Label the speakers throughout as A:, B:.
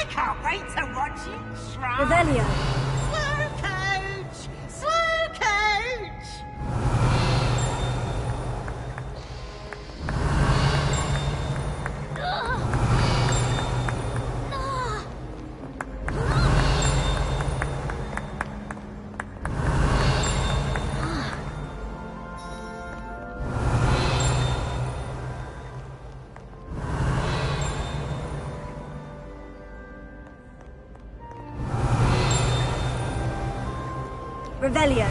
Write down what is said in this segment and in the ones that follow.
A: can't wait to watch you try.
B: Revelio.
A: Slow coach! Slow coach!
B: Revelio.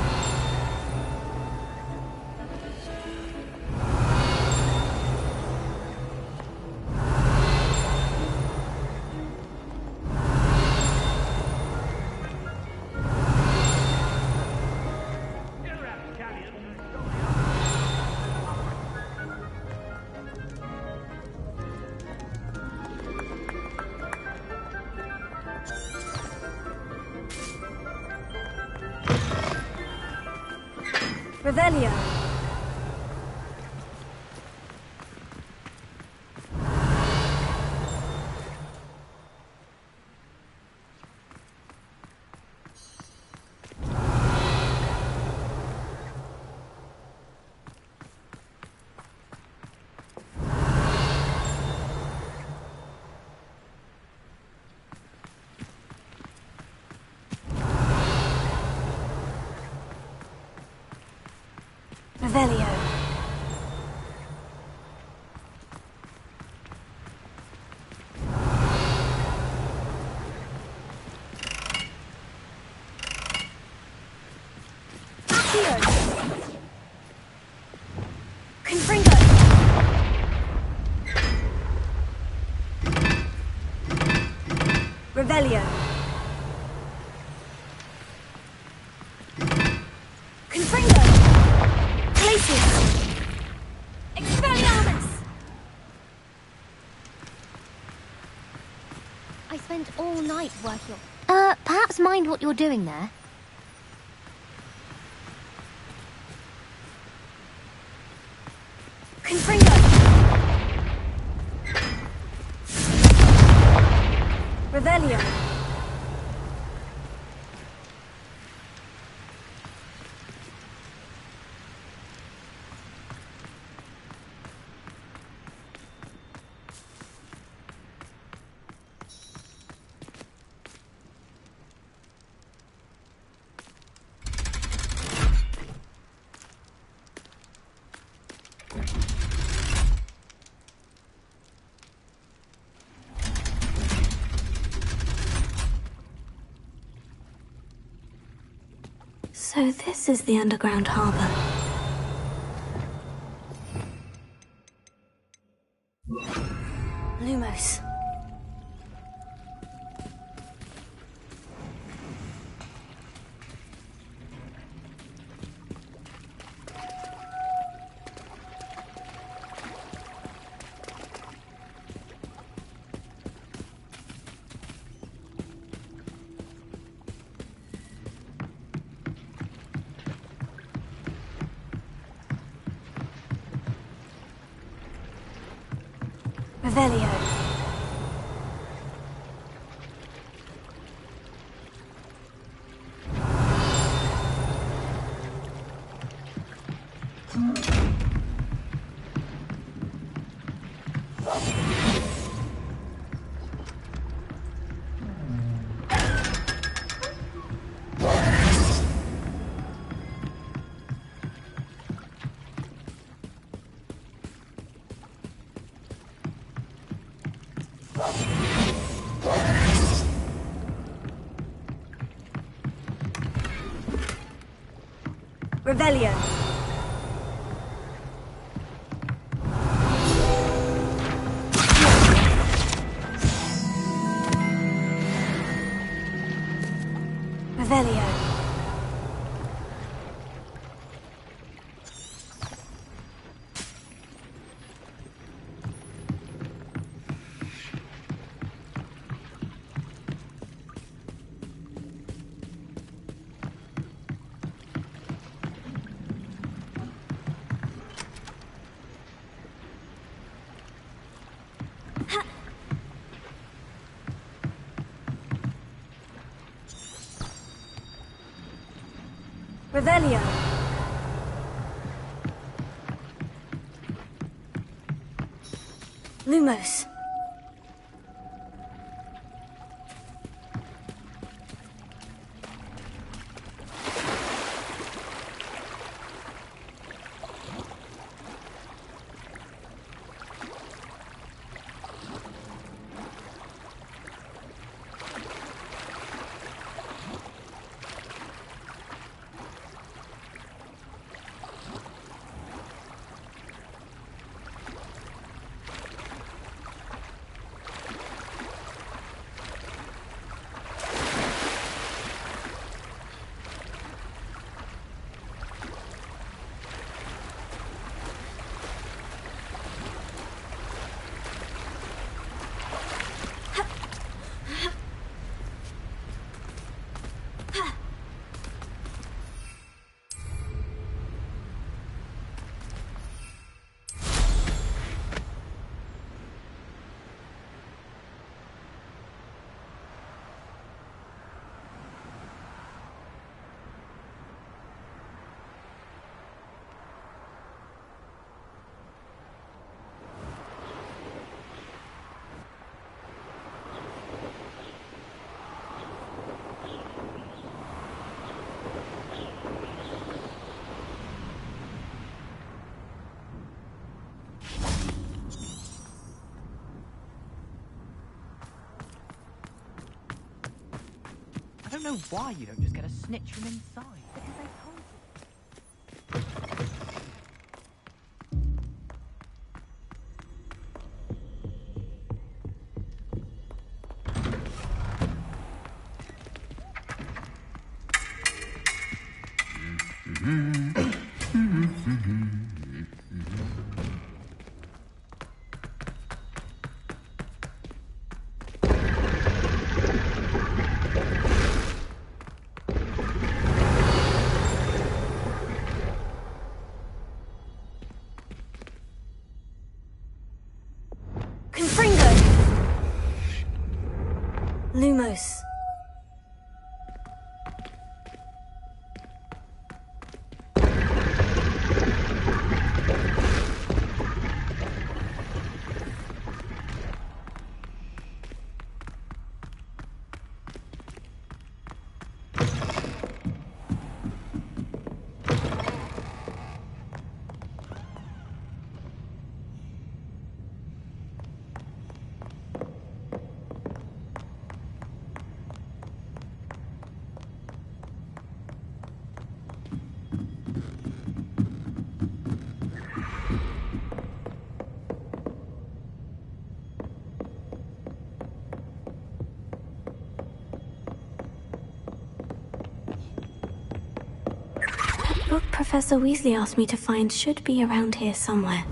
B: Revelio. Revelio. Accio. Confringo. Revelio. Confringo. Expelliarmus!
C: I spent all night working perhaps mind what you're doing there?
B: Confringo! Revelio! So this is the underground harbor. Lumos. Revelio. Revelio. Revelio. Revelio. Lumos.
D: I don't know why you don't just get a snitch from inside. Because I told you.
B: Lumos. The book Professor Weasley asked me to find should be around here somewhere.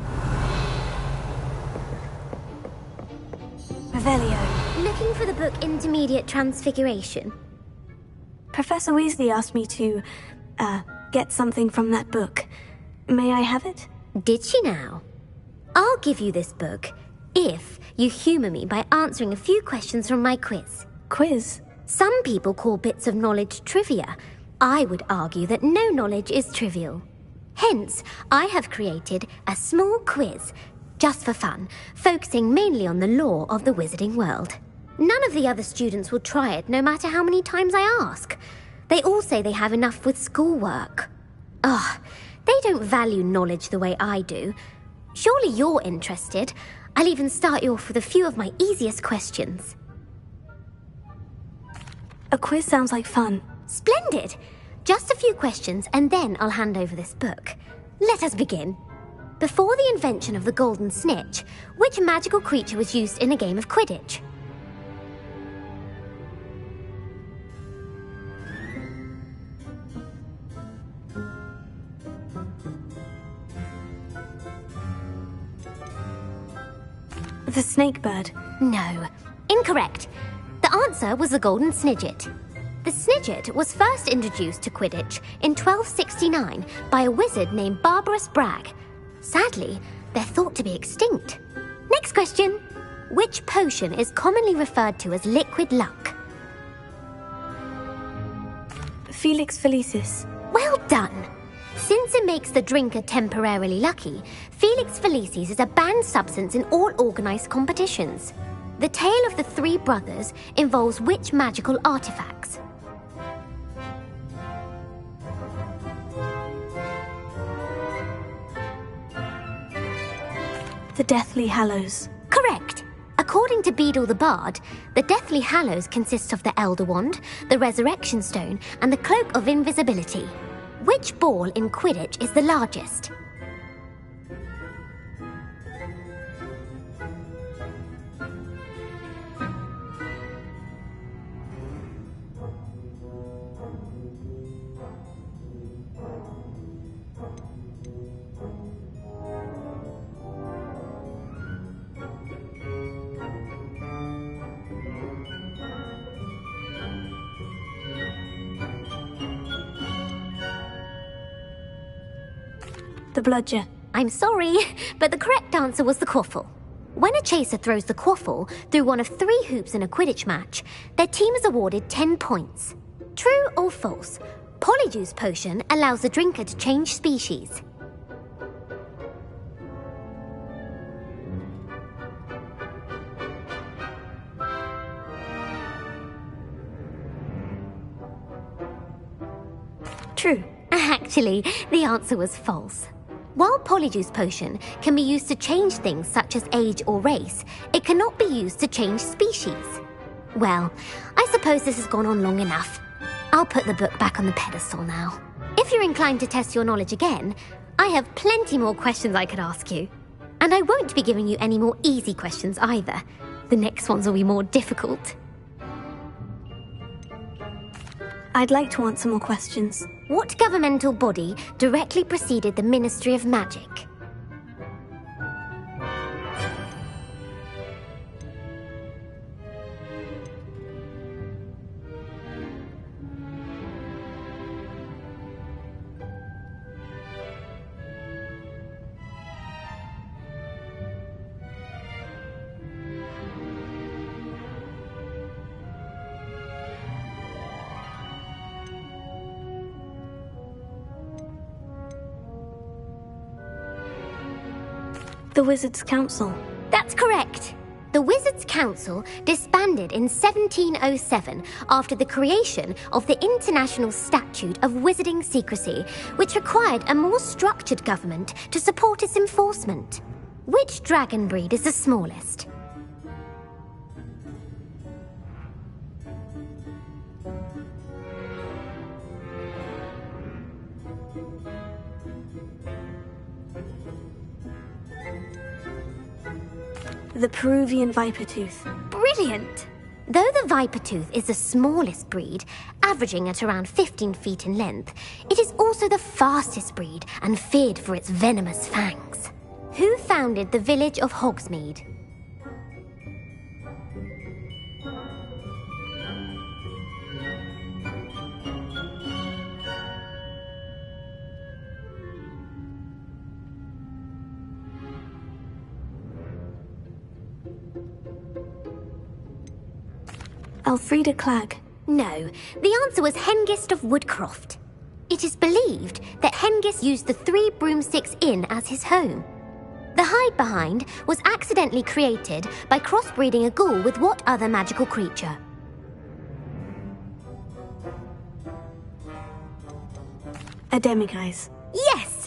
B: Revelio.
C: Looking for the book Intermediate Transfiguration?
B: Professor Weasley asked me to, get something from that book. May I have it?
C: Did she now? I'll give you this book if you humour me by answering a few questions from my quiz.
B: Quiz?
C: Some people call bits of knowledge trivia. I would argue that no knowledge is trivial. Hence, I have created a small quiz, just for fun, focusing mainly on the lore of the wizarding world. None of the other students will try it, no matter how many times I ask. They all say they have enough with schoolwork. Ugh, they don't value knowledge the way I do. Surely you're interested. I'll even start you off with a few of my easiest questions.
B: A quiz sounds like fun.
C: Splendid! Just a few questions and then I'll hand over this book. Let us begin. Before the invention of the golden snitch, which magical creature was used in a game of Quidditch?
B: The snake bird.
C: No. Incorrect. The answer was the golden snidget. The snidget was first introduced to Quidditch in 1269 by a wizard named Barbarous Bragg. Sadly, they're thought to be extinct. Next question. Which potion is commonly referred to as liquid luck?
B: Felix Felicis.
C: Well done. Since it makes the drinker temporarily lucky, Felix Felicis is a banned substance in all organized competitions. The tale of the three brothers involves which magical artifacts?
B: The Deathly Hallows.
C: Correct. According to Beadle the Bard, the Deathly Hallows consists of the Elder Wand, the Resurrection Stone, and the Cloak of Invisibility. Which ball in Quidditch is the largest?
B: The Bludger.
C: I'm sorry, but the correct answer was the Quaffle. When a chaser throws the Quaffle through one of 3 hoops in a Quidditch match, their team is awarded 10 points. True or false? Polyjuice Potion allows the drinker to change species.
B: True.
C: Actually, the answer was false. While Polyjuice Potion can be used to change things such as age or race, it cannot be used to change species. Well, I suppose this has gone on long enough. I'll put the book back on the pedestal now. If you're inclined to test your knowledge again, I have plenty more questions I could ask you. And I won't be giving you any more easy questions either. The next ones will be more difficult.
B: I'd like to answer more questions.
C: What governmental body directly preceded the Ministry of Magic?
B: The Wizards' Council.
C: That's correct. The Wizards' Council disbanded in 1707 after the creation of the International Statute of Wizarding Secrecy, which required a more structured government to support its enforcement. Which dragon breed is the smallest?
B: The Peruvian Vipertooth.
C: Brilliant! Though the Vipertooth is the smallest breed, averaging at around 15 feet in length, it is also the fastest breed and feared for its venomous fangs. Who founded the village of Hogsmeade?
B: Elfrida Clagg.
C: No, the answer was Hengist of Woodcroft. It is believed that Hengist used the 3 Broomsticks Inn as his home. The hide-behind was accidentally created by crossbreeding a ghoul with what other magical creature?
B: A Demiguise.
C: Yes!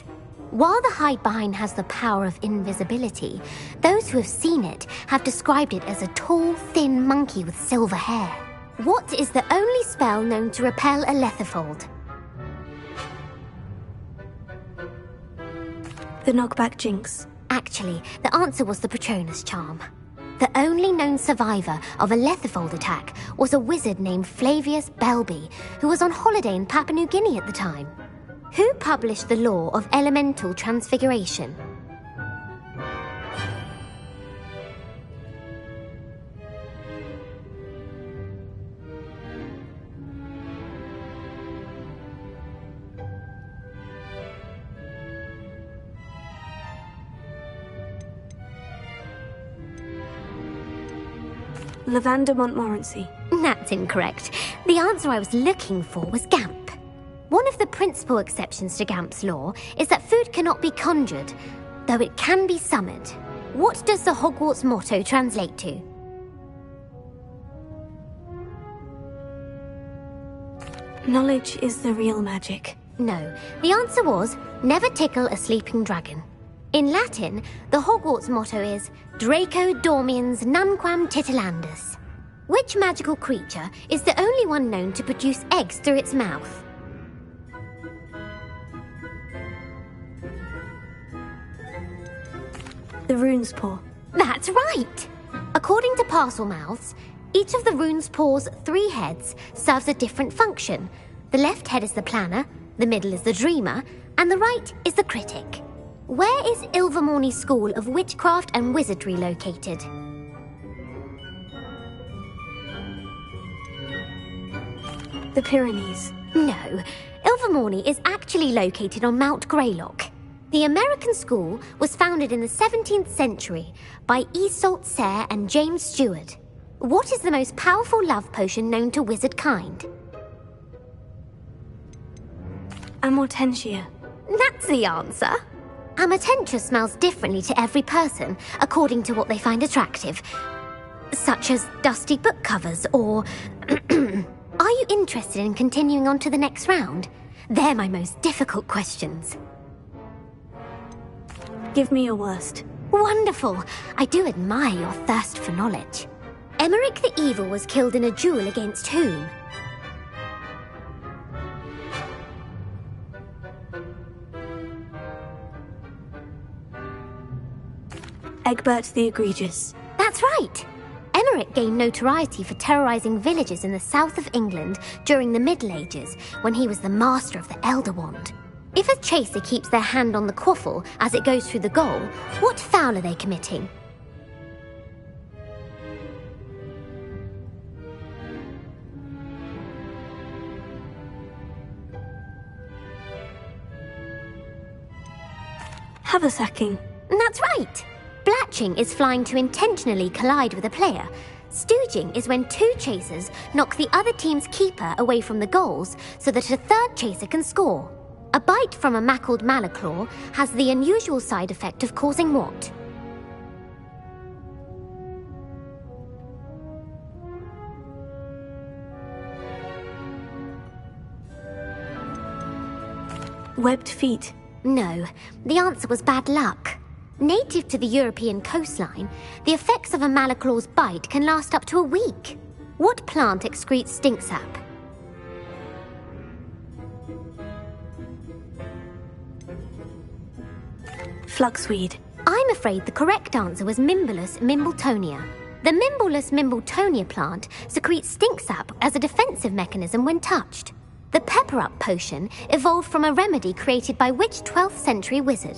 C: While the hide-behind has the power of invisibility, those who have seen it have described it as a tall, thin monkey with silver hair. What is the only spell known to repel a Lethifold?
B: The Knockback Jinx.
C: Actually, the answer was the Patronus Charm. The only known survivor of a Lethifold attack was a wizard named Flavius Belby, who was on holiday in Papua New Guinea at the time. Who published the law of elemental transfiguration?
B: Lavender Montmorency.
C: That's incorrect. The answer I was looking for was Gamp. One of the principal exceptions to Gamp's law is that food cannot be conjured, though it can be summoned. What does the Hogwarts motto translate to?
B: Knowledge is the real magic.
C: No, the answer was, never tickle a sleeping dragon. In Latin, the Hogwarts motto is Draco dormiens nunquam titilandus. Which magical creature is the only one known to produce eggs through its mouth?
B: The rune's paw.
C: That's right! According to Parselmouths, each of the rune's paw's 3 heads serves a different function. The left head is the planner, the middle is the dreamer, and the right is the critic. Where is Ilvermorny School of Witchcraft and Wizardry located?
B: The Pyrenees.
C: No, Ilvermorny is actually located on Mount Greylock. The American school was founded in the 17th century by Iseult Sayre and James Stewart. What is the most powerful love potion known to wizard kind?
B: Amortentia.
C: That's the answer. Amortentia smells differently to every person, according to what they find attractive. Such as dusty book covers, or... Are you interested in continuing on to the next round? They're my most difficult questions.
B: Give me your worst.
C: Wonderful! I do admire your thirst for knowledge. Emmerich the Evil was killed in a duel against whom?
B: Egbert the Egregious.
C: That's right! Emmerich gained notoriety for terrorizing villages in the south of England during the Middle Ages, when he was the master of the Elder Wand. If a chaser keeps their hand on the quaffle as it goes through the goal, what foul are they committing?
B: Haversacking.
C: That's right! Blatching is flying to intentionally collide with a player. Stooging is when 2 chasers knock the other team's keeper away from the goals so that a third chaser can score. A bite from a mackled malaclaw has the unusual side effect of causing what?
B: Webbed feet.
C: No, the answer was bad luck. Native to the European coastline, the effects of a malaclaw's bite can last up to a week. What plant excretes stink sap?
B: Fluxweed.
C: I'm afraid the correct answer was Mimbulus mimbletonia. The Mimbulus mimbletonia plant secretes stink sap as a defensive mechanism when touched. The pepper-up potion evolved from a remedy created by which 12th century wizard?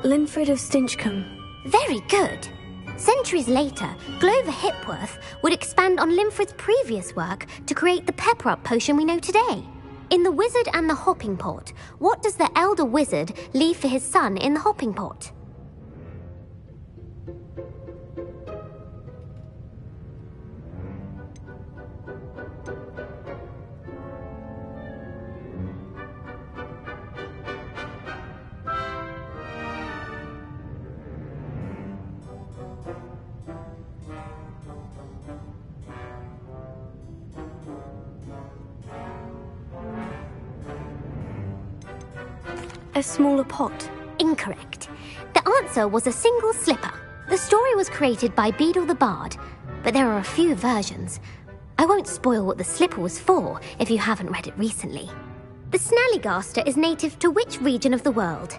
B: Linfred of Stinchcombe.
C: Very good. Centuries later, Glover Hipworth would expand on Linfred's previous work to create the pepper-up potion we know today. In The Wizard and the Hopping Pot, what does the elder wizard leave for his son in the hopping pot?
B: A smaller pot.
C: Incorrect. The answer was a single slipper. The story was created by Beadle the Bard, but there are a few versions. I won't spoil what the slipper was for if you haven't read it recently. The Snallygaster is native to which region of the world?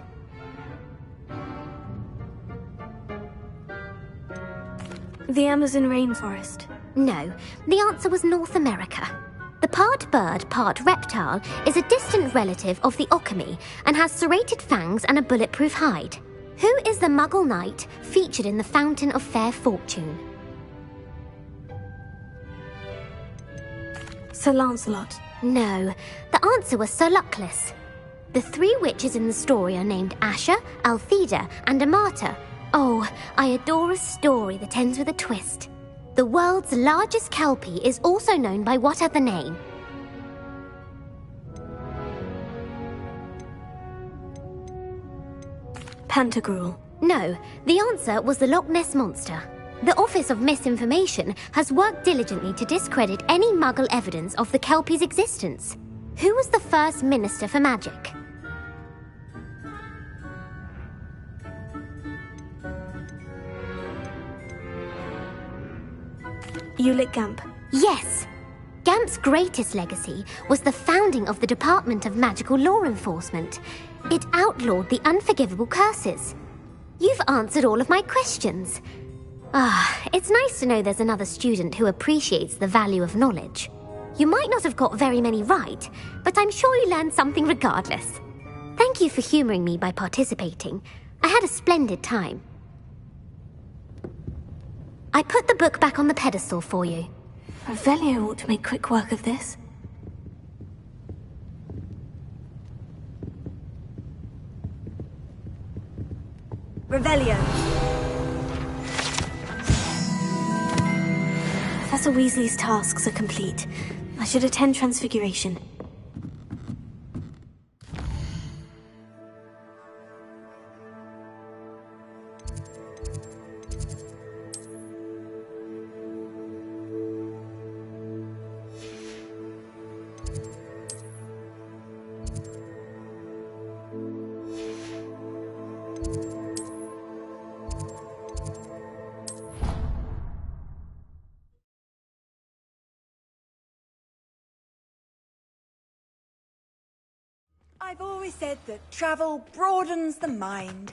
B: The Amazon rainforest.
C: No, the answer was North America. The part bird, part reptile is a distant relative of the Occamy and has serrated fangs and a bulletproof hide. Who is the Muggle knight featured in the Fountain of Fair Fortune?
B: Sir Lancelot.
C: No, the answer was Sir Luckless. The 3 witches in the story are named Asher, Altheda, and Amata. Oh, I adore a story that ends with a twist. The world's largest kelpie is also known by what other name?
B: Pantagruel.
C: No, the answer was the Loch Ness Monster. The Office of Misinformation has worked diligently to discredit any Muggle evidence of the kelpie's existence. Who was the first Minister for Magic?
B: Ulick Gamp.
C: Yes! Gamp's greatest legacy was the founding of the Department of Magical Law Enforcement. It outlawed the unforgivable curses. You've answered all of my questions. It's nice to know there's another student who appreciates the value of knowledge. You might not have got very many right, but I'm sure you learned something regardless. Thank you for humoring me by participating. I had a splendid time. I put the book back on the pedestal for you.
B: Revelio ought to make quick work of this. Revelio. Professor Weasley's tasks are complete. I should attend Transfiguration.
E: I've always said that travel broadens the mind.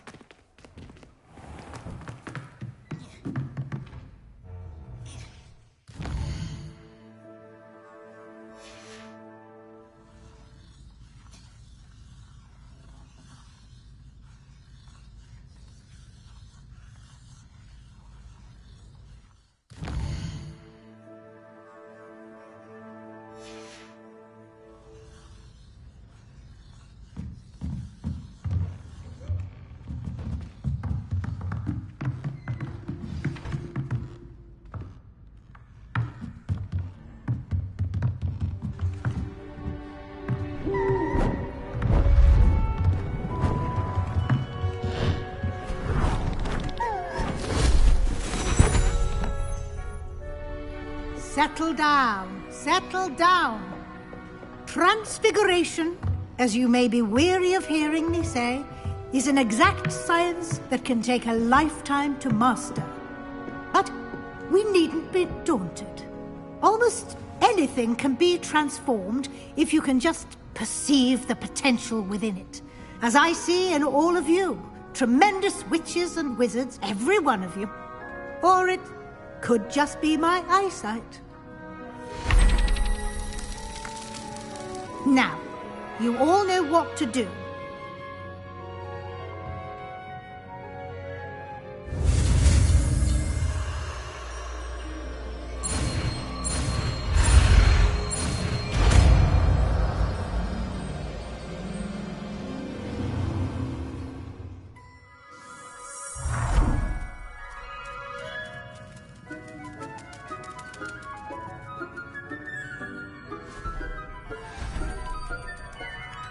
F: Settle down, settle down. Transfiguration, as you may be weary of hearing me say, is an exact science that can take a lifetime to master. But we needn't be daunted. Almost anything can be transformed if you can just perceive the potential within it. As I see in all of you, tremendous witches and wizards, every one of you. Or it could just be my eyesight. Now, you all know what to do.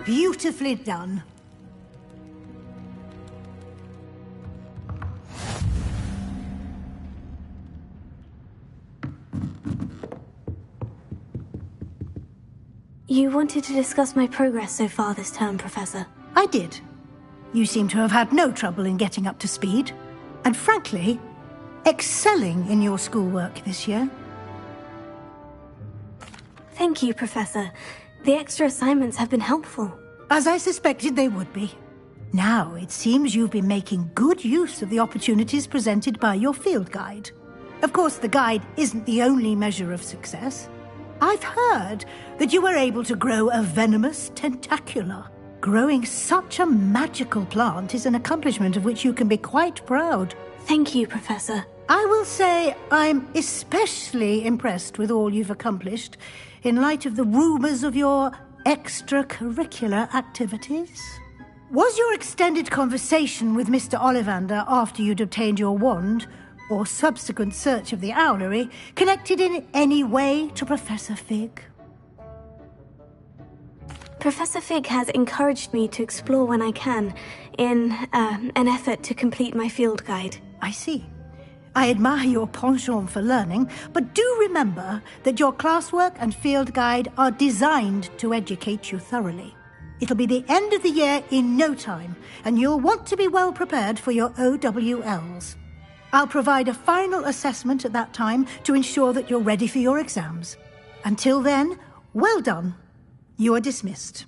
F: Beautifully done.
B: You wanted to discuss my progress so far this term, Professor.
F: I did. You seem to have had no trouble in getting up to speed. And frankly, excelling in your schoolwork this year.
B: Thank you, Professor. The extra assignments have been helpful.
F: As I suspected they would be. Now, it seems you've been making good use of the opportunities presented by your field guide. Of course, the guide isn't the only measure of success. I've heard that you were able to grow a venomous tentacula. Growing such a magical plant is an accomplishment of which you can be quite proud.
B: Thank you, Professor.
F: I will say I'm especially impressed with all you've accomplished in light of the rumors of your extracurricular activities. Was your extended conversation with Mr. Ollivander after you'd obtained your wand or subsequent search of the owlery connected in any way to Professor Fig?
B: Professor Fig has encouraged me to explore when I can, in an effort to complete my field guide.
F: I see. I admire your penchant for learning, but do remember that your classwork and field guide are designed to educate you thoroughly. It'll be the end of the year in no time, and you'll want to be well prepared for your OWLs. I'll provide a final assessment at that time to ensure that you're ready for your exams. Until then, well done. You are dismissed.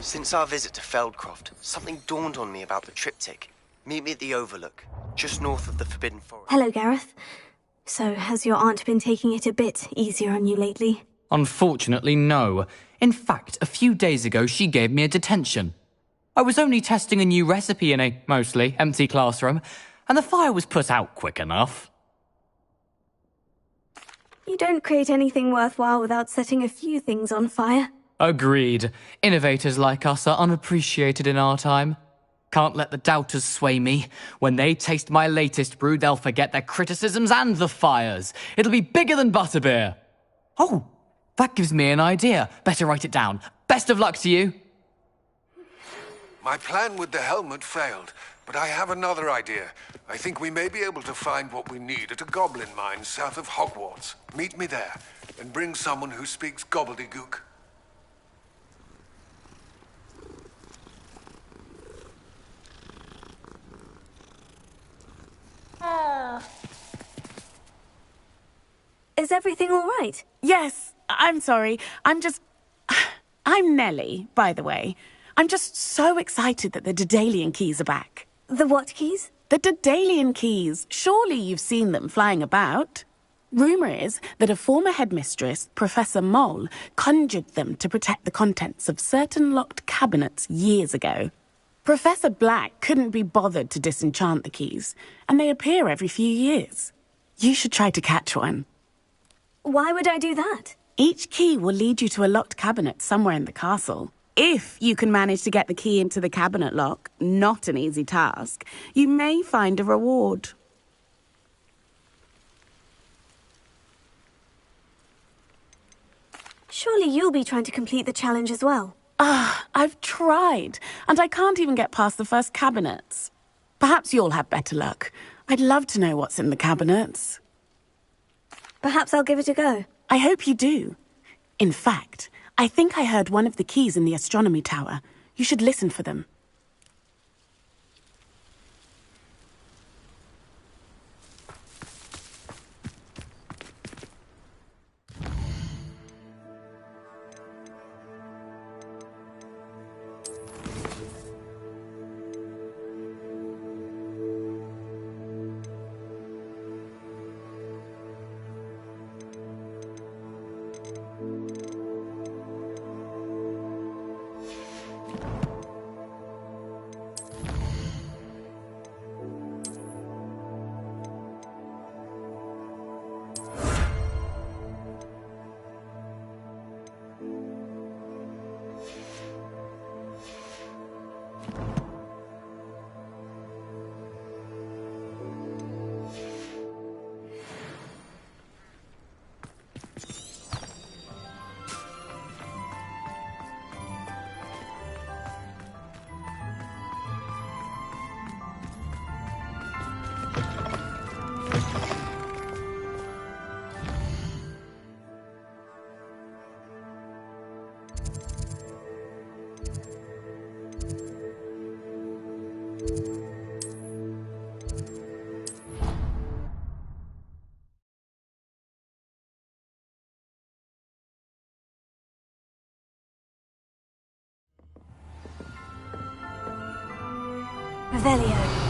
G: Since our visit to Feldcroft, something dawned on me about the triptych. Meet me at the Overlook, just north of the Forbidden Forest.
B: Hello, Gareth. So, has your aunt been taking it a bit easier on you lately?
D: Unfortunately, no. In fact, a few days ago, she gave me a detention. I was only testing a new recipe in a mostly empty classroom, and the fire was put out quick enough.
B: You don't create anything worthwhile without setting a few things on fire.
D: Agreed. Innovators like us are unappreciated in our time. Can't let the doubters sway me. When they taste my latest brew, they'll forget their criticisms and the fires. It'll be bigger than butterbeer. Oh, that gives me an idea. Better write it down. Best of luck to you.
H: My plan with the helmet failed, but I have another idea. I think we may be able to find what we need at a goblin mine south of Hogwarts. Meet me there, and bring someone who speaks gobbledygook.
B: Is everything all right?
I: Yes, I'm sorry. I'm Nellie, by the way. I'm just so excited that the Daedalian keys are back.
B: The what keys?
I: The Daedalian keys. Surely you've seen them flying about. Rumour is that a former headmistress, Professor Mole, conjured them to protect the contents of certain locked cabinets years ago. Professor Black couldn't be bothered to disenchant the keys, and they appear every few years. You should try to catch one.
B: Why would I do that?
I: Each key will lead you to a locked cabinet somewhere in the castle. If you can manage to get the key into the cabinet lock, not an easy task, you may find a reward.
B: Surely you'll be trying to complete the challenge as well.
I: I've tried, and I can't even get past the first cabinets. Perhaps you'll have better luck. I'd love to know what's in the cabinets.
B: Perhaps I'll give it a go.
I: I hope you do. In fact, I think I heard one of the keys in the astronomy tower. You should listen for them.
B: Revelio.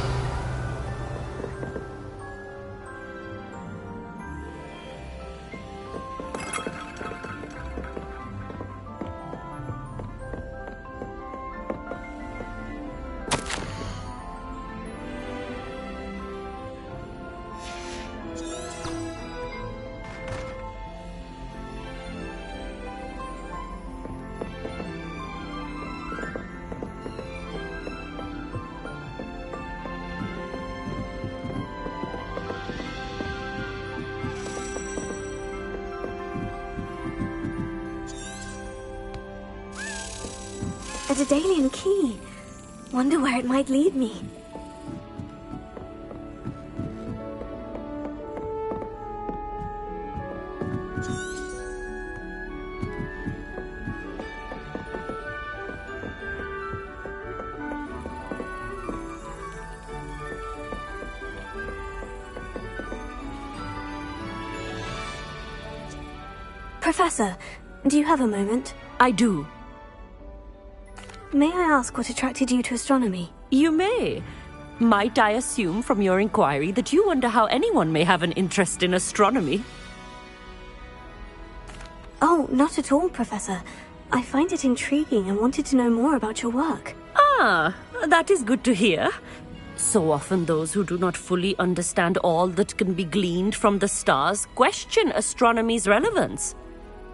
B: A Daedalian key. Wonder where it might lead me. Professor, do you have a moment?
J: I do.
B: May I ask what attracted you to astronomy?
J: You may. Might I assume from your inquiry that you wonder how anyone may have an interest in astronomy?
B: Oh, not at all, Professor. I find it intriguing and wanted to know more about your work.
J: Ah, that is good to hear. So often those who do not fully understand all that can be gleaned from the stars question astronomy's relevance.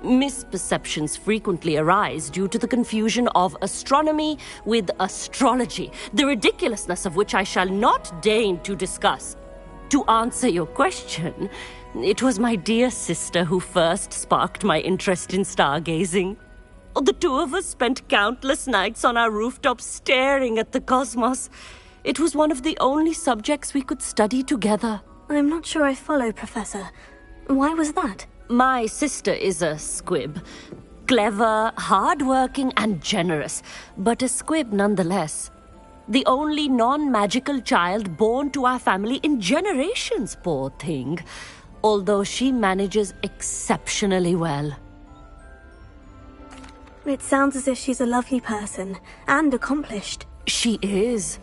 J: Misperceptions frequently arise due to the confusion of astronomy with astrology, the ridiculousness of which I shall not deign to discuss. To answer your question, it was my dear sister who first sparked my interest in stargazing. The two of us spent countless nights on our rooftop staring at the cosmos. It was one of the only subjects we could study together.
B: I'm not sure I follow, Professor. Why was that?
J: My sister is a squib. Clever, hard-working, and generous, but a squib nonetheless. The only non-magical child born to our family in generations, poor thing. Although she manages exceptionally well.
B: It sounds as if she's a lovely person, and accomplished.
J: She is.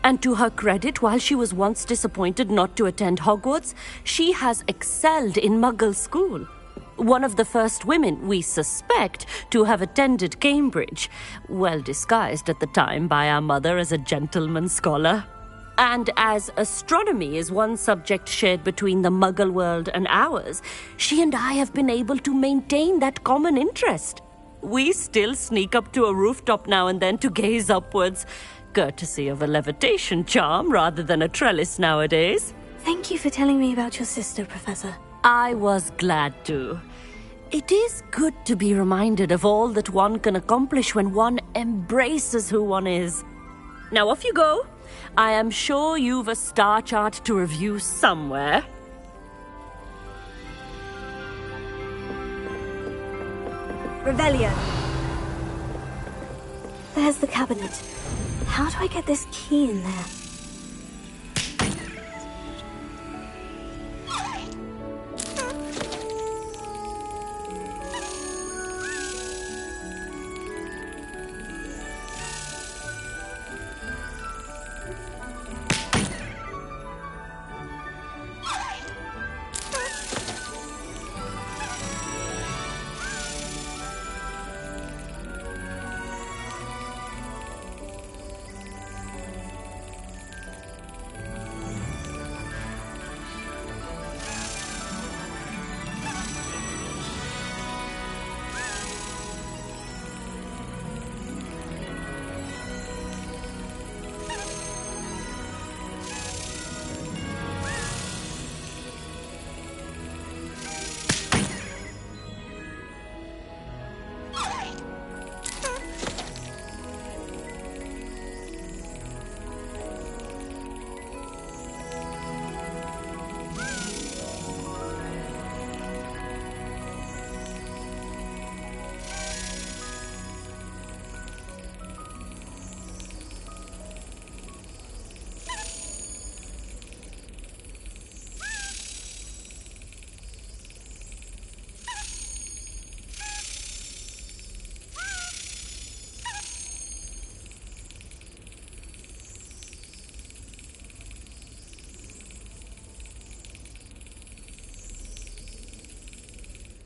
J: And to her credit, while she was once disappointed not to attend Hogwarts, she has excelled in Muggle school. One of the first women, we suspect, to have attended Cambridge, well disguised at the time by our mother as a gentleman scholar. And as astronomy is one subject shared between the Muggle world and ours, she and I have been able to maintain that common interest. We still sneak up to a rooftop now and then to gaze upwards, courtesy of a levitation charm rather than a trellis nowadays.
B: Thank you for telling me about your sister, Professor.
J: I was glad to. It is good to be reminded of all that one can accomplish when one embraces who one is. Now off you go. I am sure you've a star chart to review somewhere.
B: Revelio. There's the cabinet. How do I get this key in there?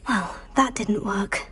B: Well, that didn't work.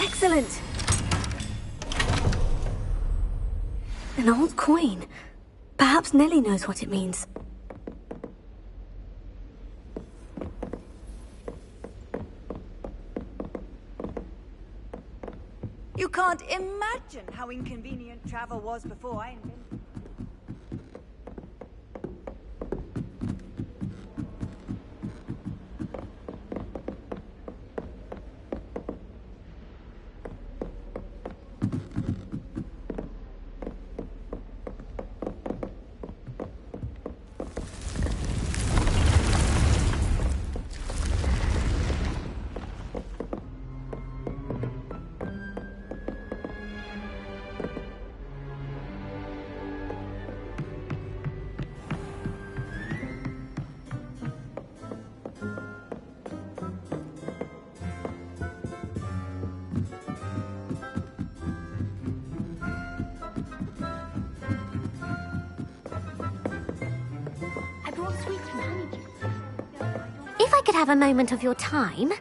B: Excellent! An old coin. Perhaps Nellie knows what it means.
E: You can't imagine how inconvenient travel was before I invented it.
C: If I could have a moment of your time...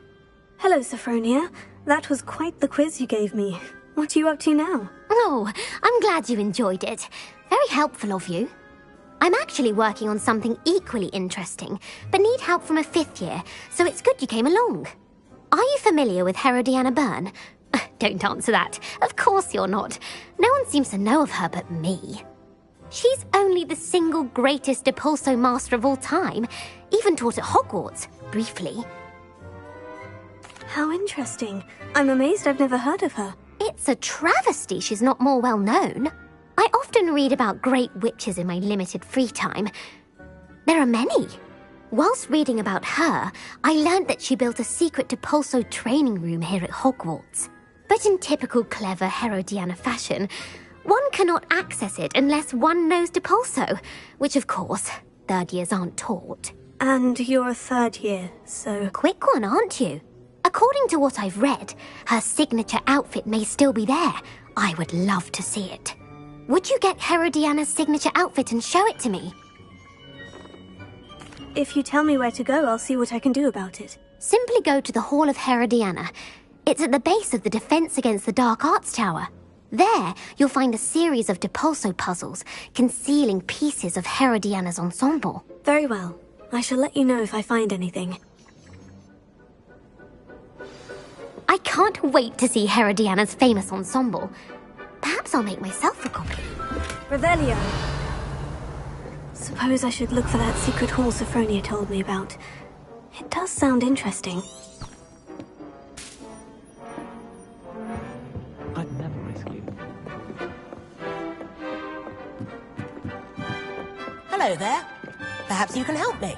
B: Hello, Sophronia. That was quite the quiz you gave me. What are you up to now?
C: Oh, I'm glad you enjoyed it. Very helpful of you. I'm actually working on something equally interesting, but need help from a 5th year, so it's good you came along. Are you familiar with Herodiana Byrne? Don't answer that. Of course you're not. No one seems to know of her but me. She's only the single greatest Depulso master of all time, even taught at Hogwarts, briefly.
B: How interesting. I'm amazed I've never heard of her.
C: It's a travesty she's not more well known. I often read about great witches in my limited free time. There are many. Whilst reading about her, I learnt that she built a secret Depulso training room here at Hogwarts. But in typical clever Herodiana fashion, one cannot access it unless one knows Depulso, which of course, 3rd years aren't taught.
B: And you're a 3rd year, so...
C: Quick one, aren't you? According to what I've read, her signature outfit may still be there. I would love to see it. Would you get Herodiana's signature outfit and show it to me?
B: If you tell me where to go, I'll see what I can do about it.
C: Simply go to the Hall of Herodiana. It's at the base of the Defense Against the Dark Arts Tower. There, you'll find a series of Depulso puzzles concealing pieces of Herodiana's ensemble.
B: Very well. I shall let you know if I find anything.
C: I can't wait to see Herodiana's famous ensemble. Perhaps I'll make myself a copy.
B: Revelio! Suppose I should look for that secret hall Sophronia told me about. It does sound interesting.
K: I'd never risk you.
A: Hello there. Perhaps you can help me.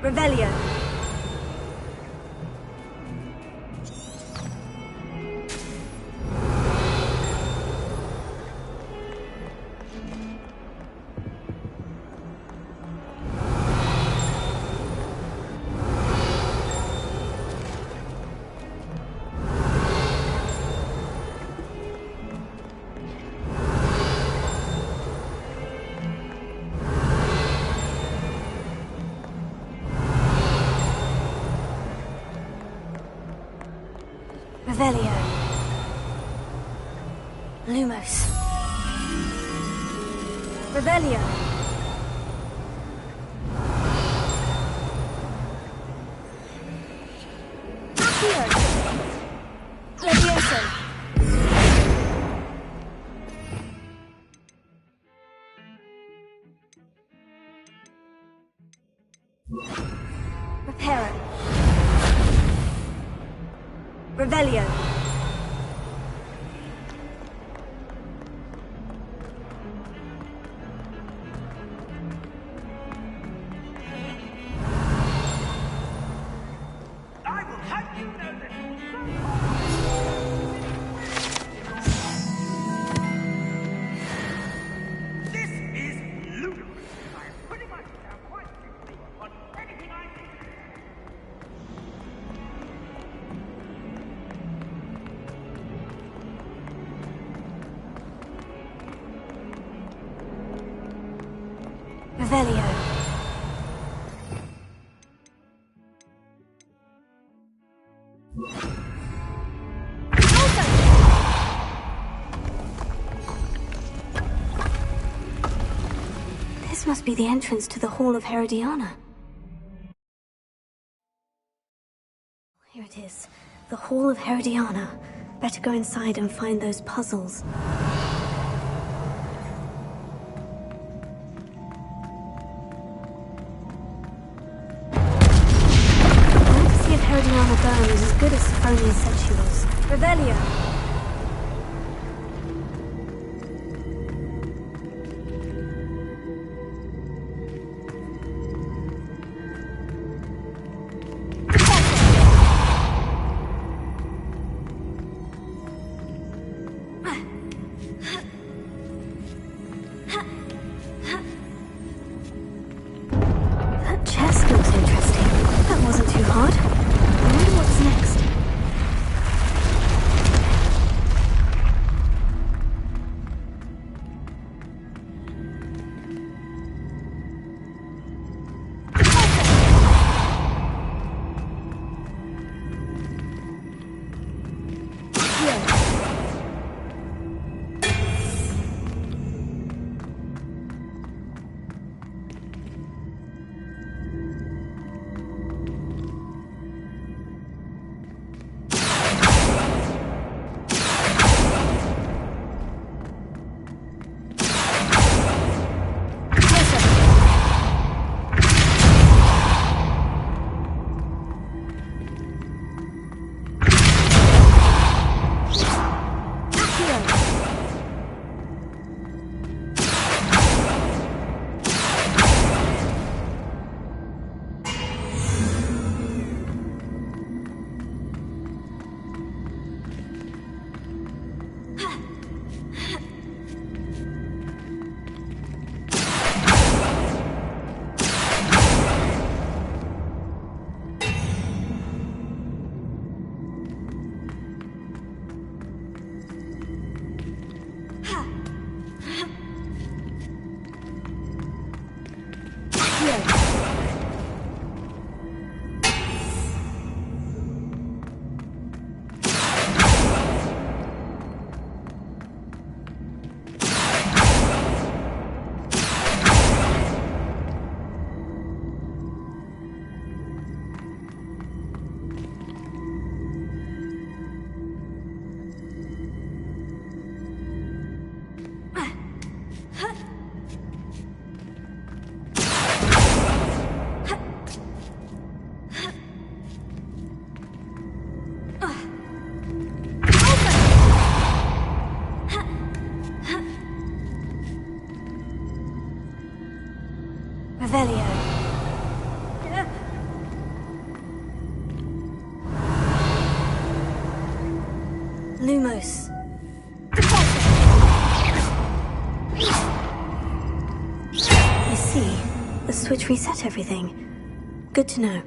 B: Revelio. Revelio. Lumos. Revelio. Accio. Levioso. Reparo. Revelio.
A: I will have you know that. This is ludicrous. I am pretty much now quite quickly on anything I think.
B: Revelio. This must be the entrance to the Hall of Herodiana. Here it is. The Hall of Herodiana. Better go inside and find those puzzles. The Legacy of Herodiana Byrne is as good as Sophronia said she was. Revelio! That chest looks interesting. That wasn't too hard. I wonder what's next. Revelio. Lumos. I see. The switch reset everything. Good to know.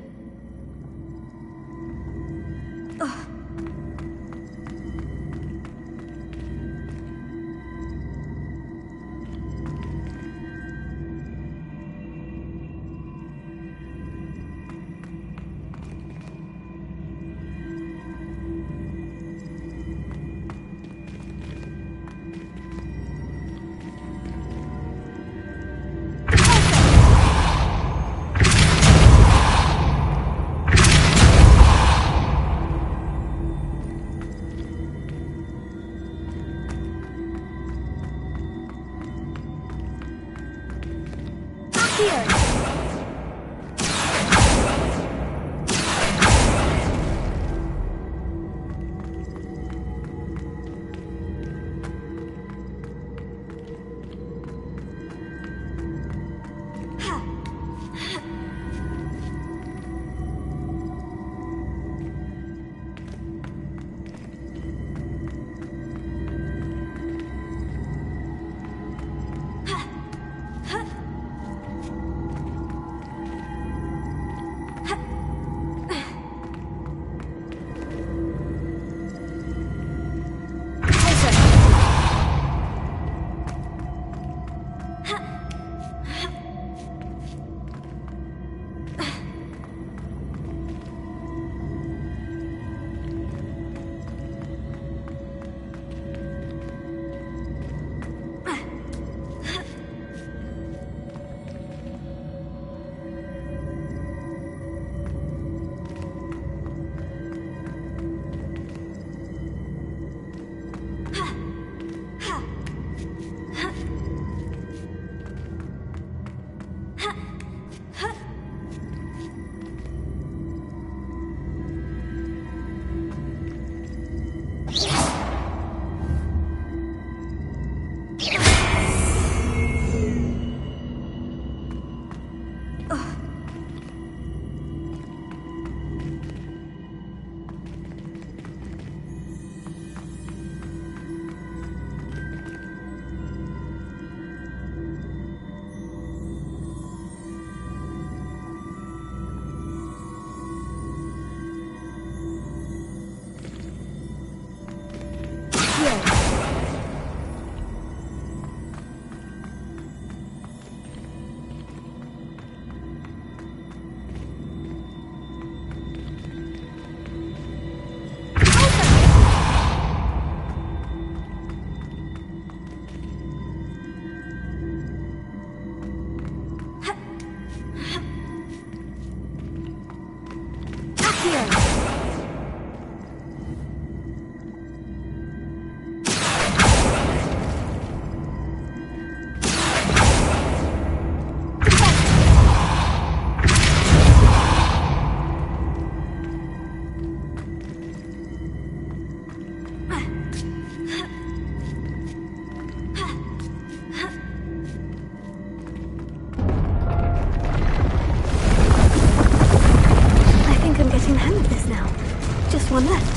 B: One left.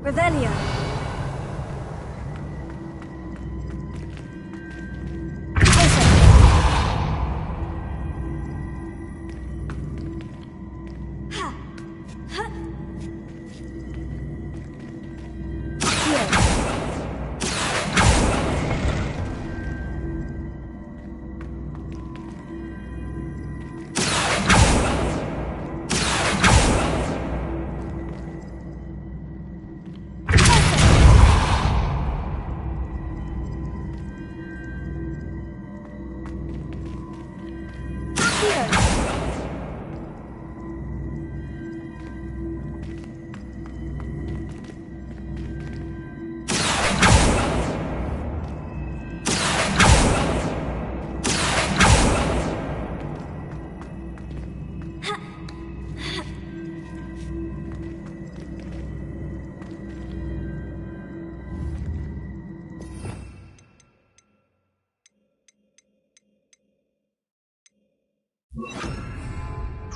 B: Revelio.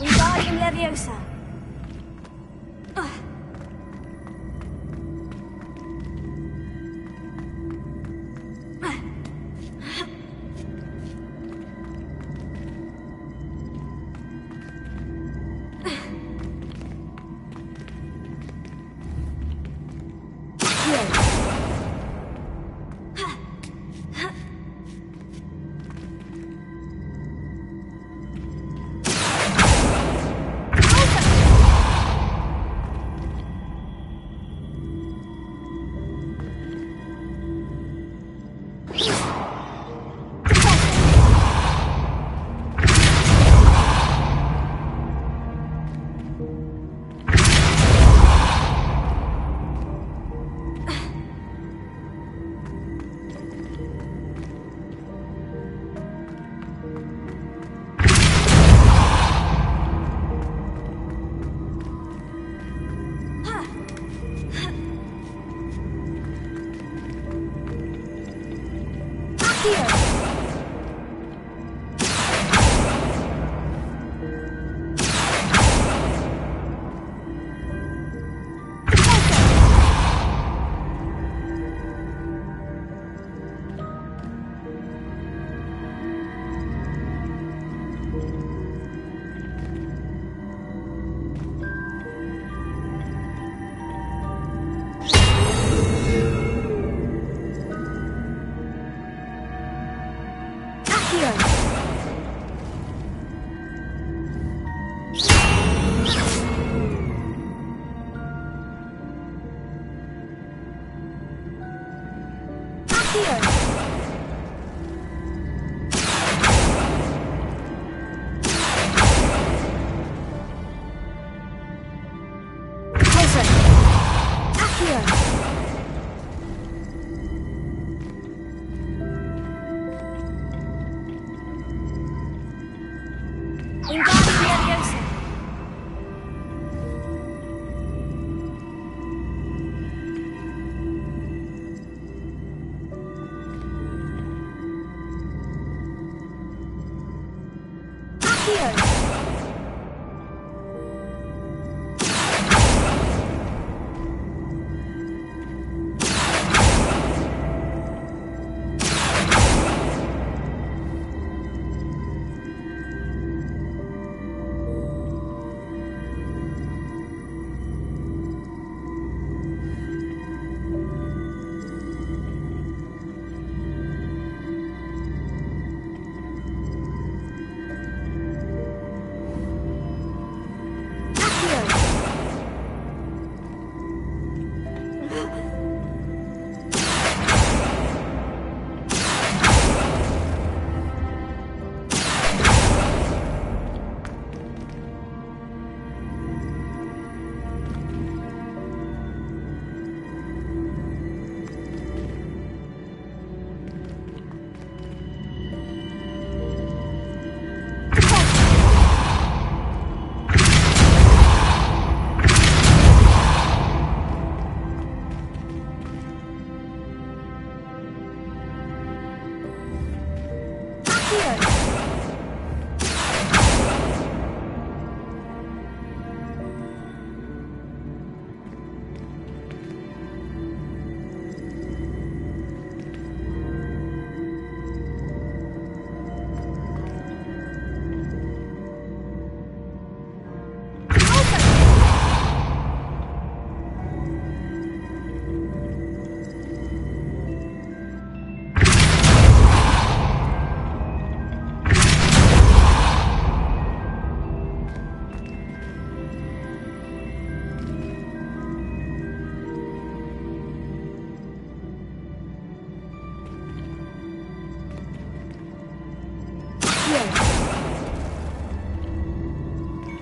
B: Wingardium Leviosa.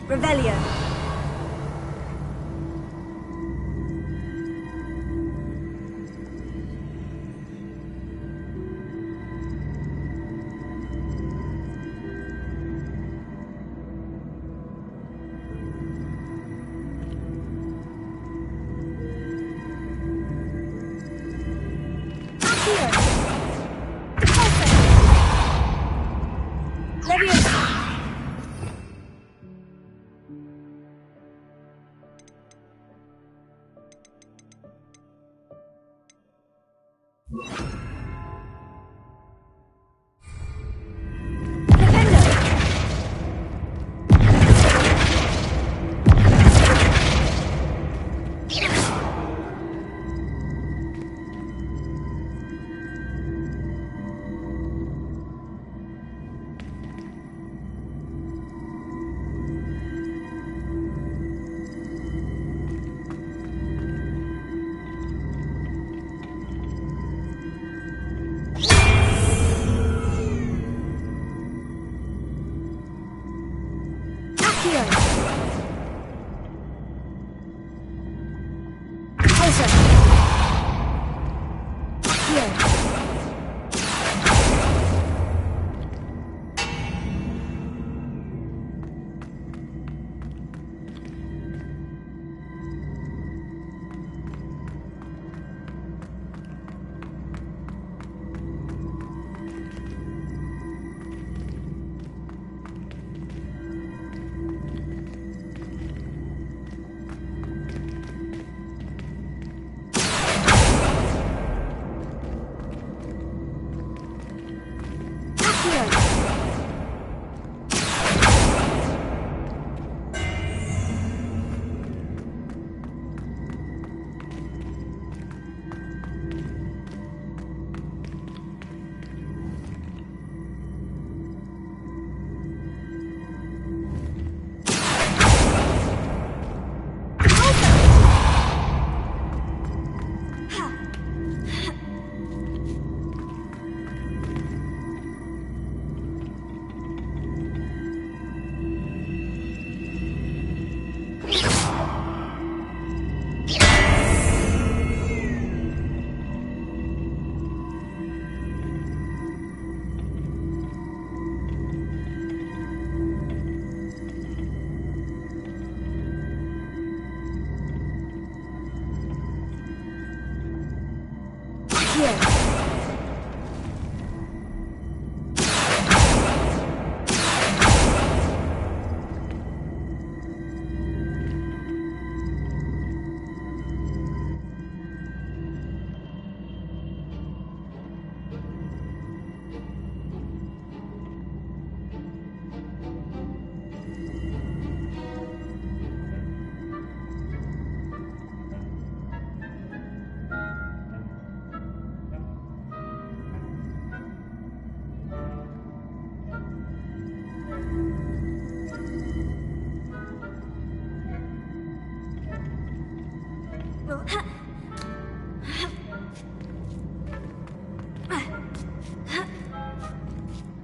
E: Revelio.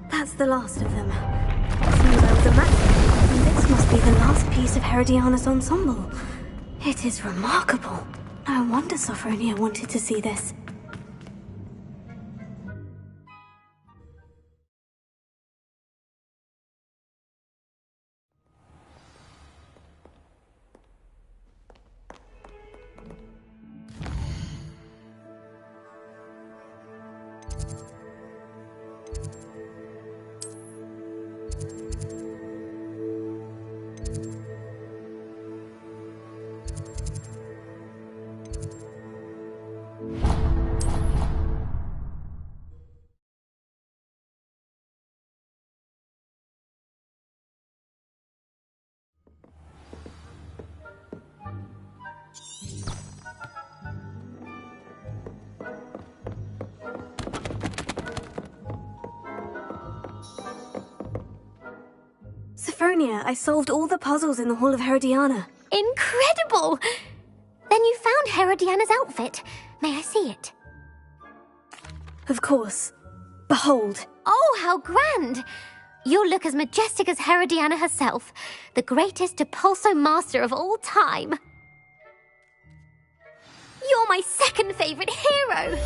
B: That's the last of them. Seems I was a match, and this must be the last piece of Herodiana's ensemble. It is remarkable. No wonder Sophronia wanted to see this. Sophronia, I solved all the puzzles in the Hall of Herodiana.
C: Incredible! Then you found Herodiana's outfit. May I see it?
B: Of course. Behold.
C: Oh, how grand! You'll look as majestic as Herodiana herself, the greatest Depulso master of all time. You're my second favorite hero!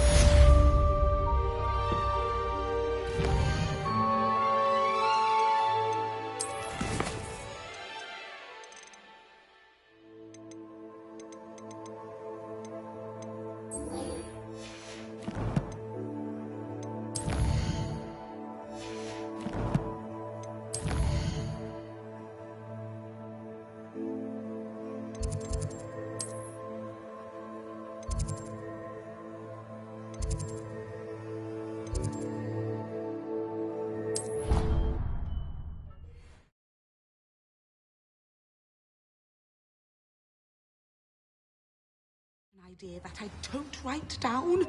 I: Idea that I don't write down.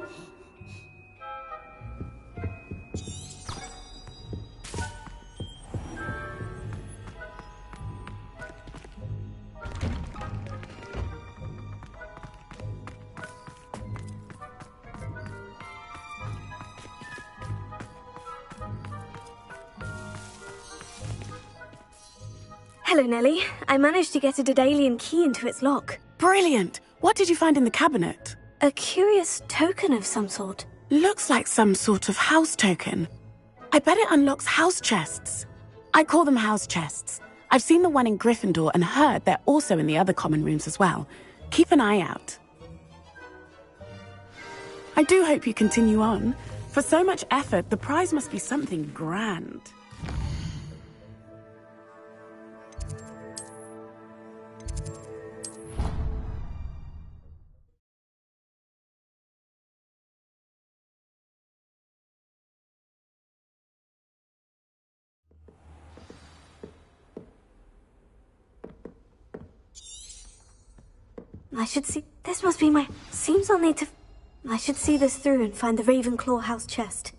B: Hello, Nellie. I managed to get a Daedalian key into its lock.
I: Brilliant! What did you find in the cabinet?
B: A curious token of some sort.
I: Looks like some sort of house token. I bet it unlocks house chests. I call them house chests. I've seen the one in Gryffindor and heard they're also in the other common rooms as well. Keep an eye out. I do hope you continue on. For so much effort, the prize must be something grand.
B: I should see... This must be my... Seems I'll need to... I should see this through and find the Ravenclaw house chest.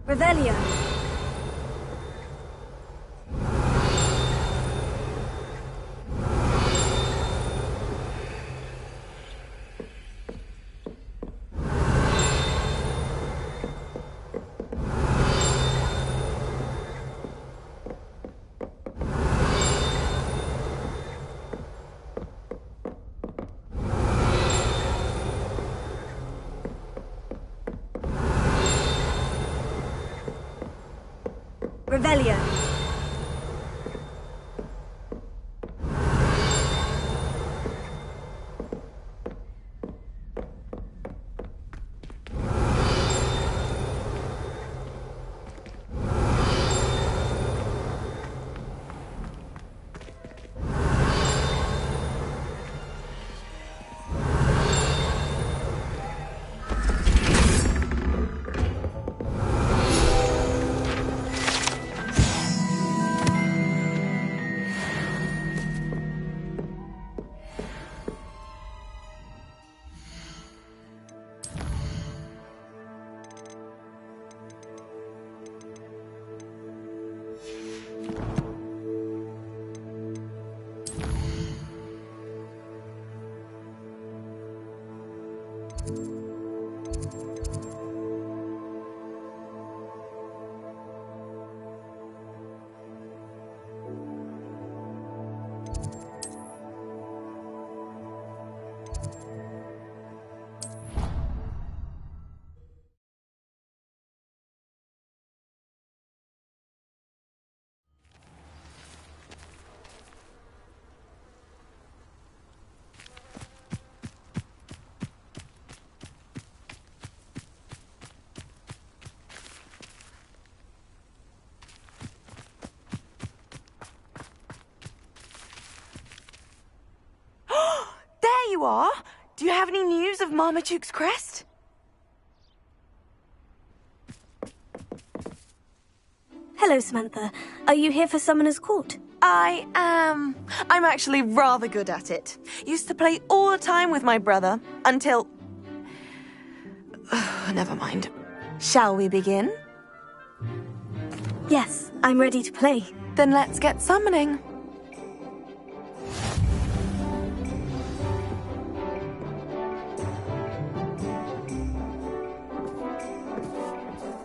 B: Revelio. Revelio.
E: There you are! Do you have any news of Marmaduke's crest?
B: Hello, Samantha. Are you here for Summoner's Court?
E: I am. I'm actually rather good at it. Used to play all the time with my brother, until... Never mind. Shall we begin?
B: Yes, I'm ready to play.
E: Then let's get summoning.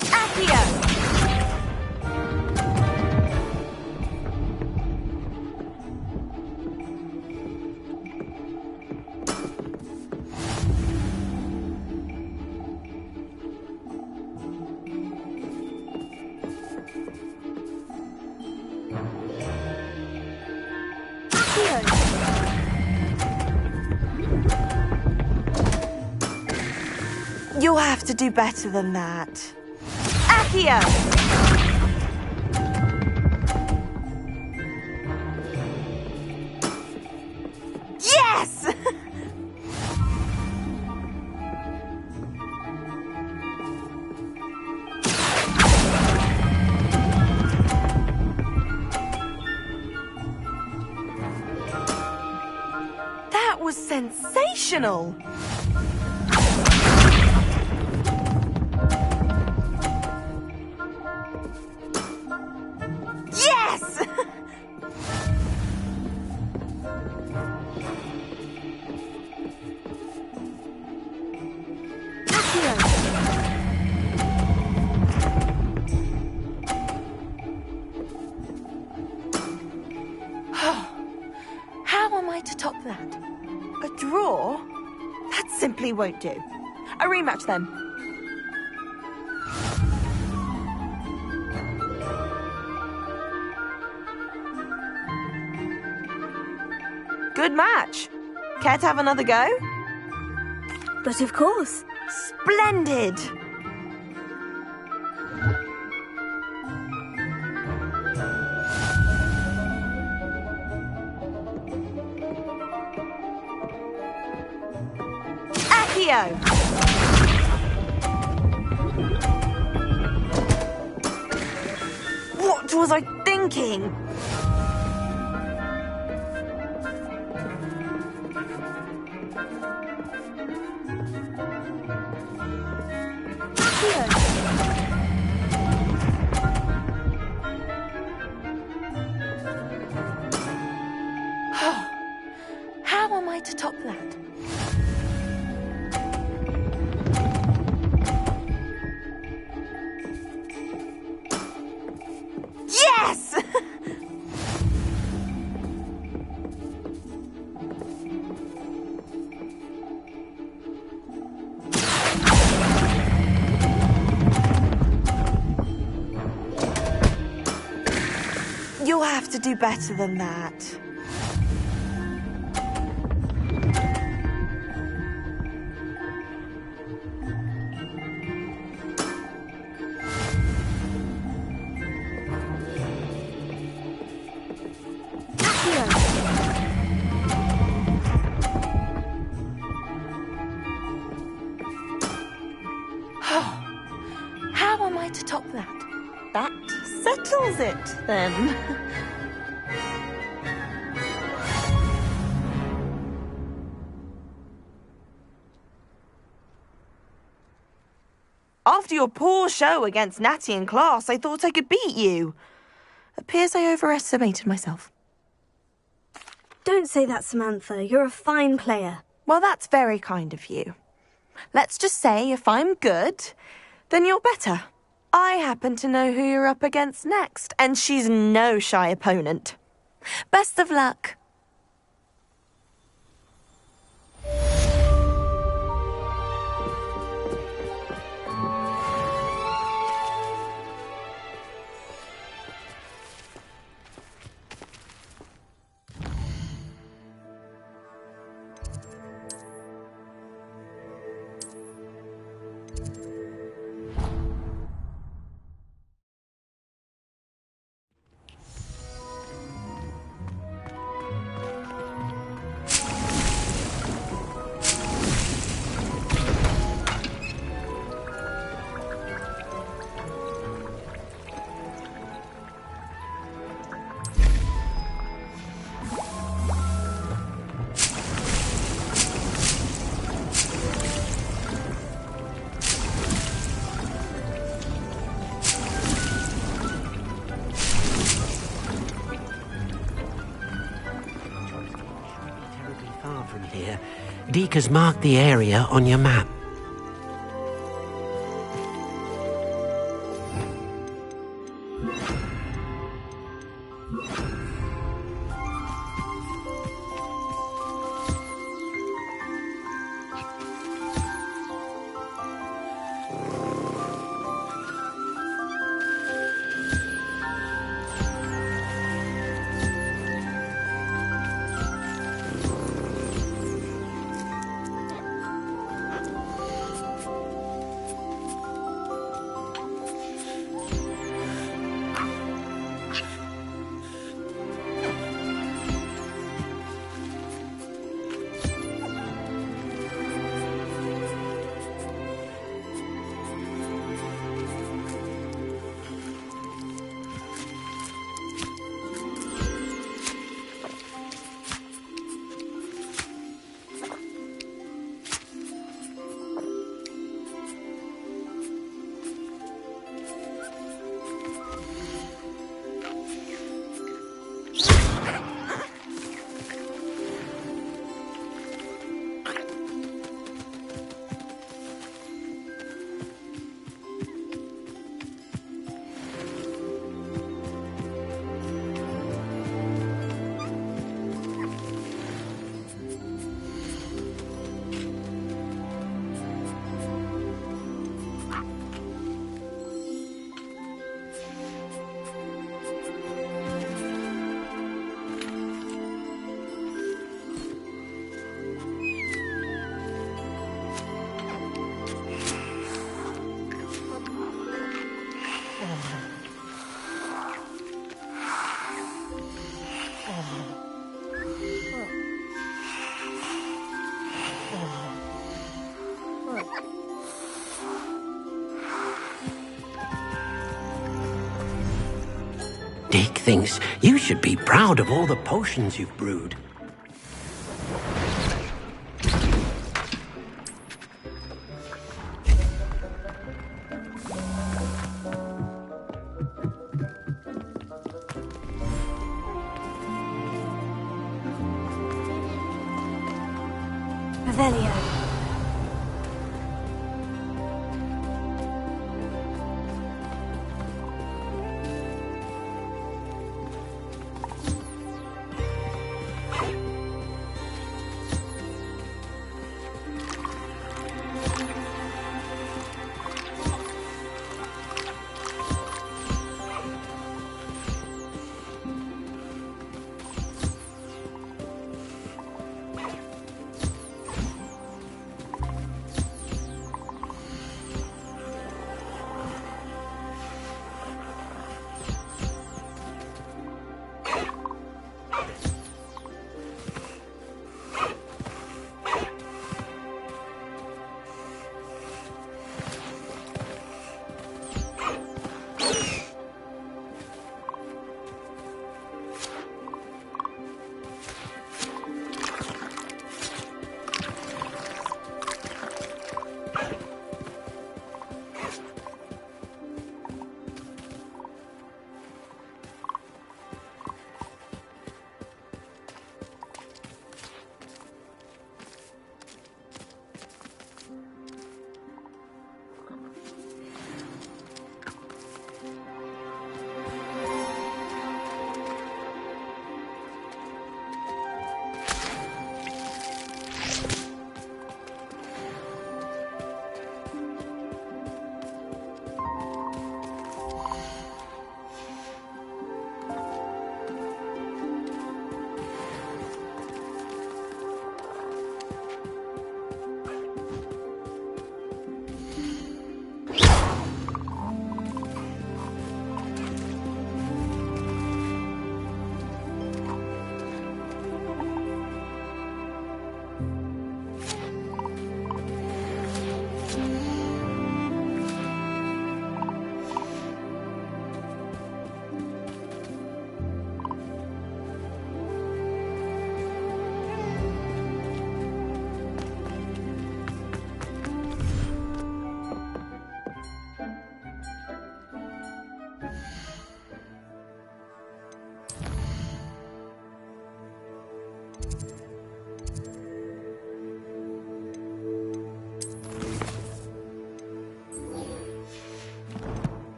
E: Accio! You'll have to do better than that. Accio! Yes! That was sensational! Yes! How am I to top that? A draw? That simply won't do. A rematch then. Good match. Care to have another go?
B: But of course.
E: Splendid! Accio! What was I thinking? How am I to top that? Yes! You'll have to do better than that. How am I to top that? That settles it, then. After your poor show against Natty in class, I thought I could beat you. Appears I overestimated myself.
B: Don't say that, Samantha. You're a fine player.
E: Well, that's very kind of you. Let's just say if I'm good, then you're better. I happen to know who you're up against next, and she's no shy opponent. Best of luck.
K: Deke has marked the area on your map. Deke thinks you should be proud of all the potions you've brewed.
B: Revelio.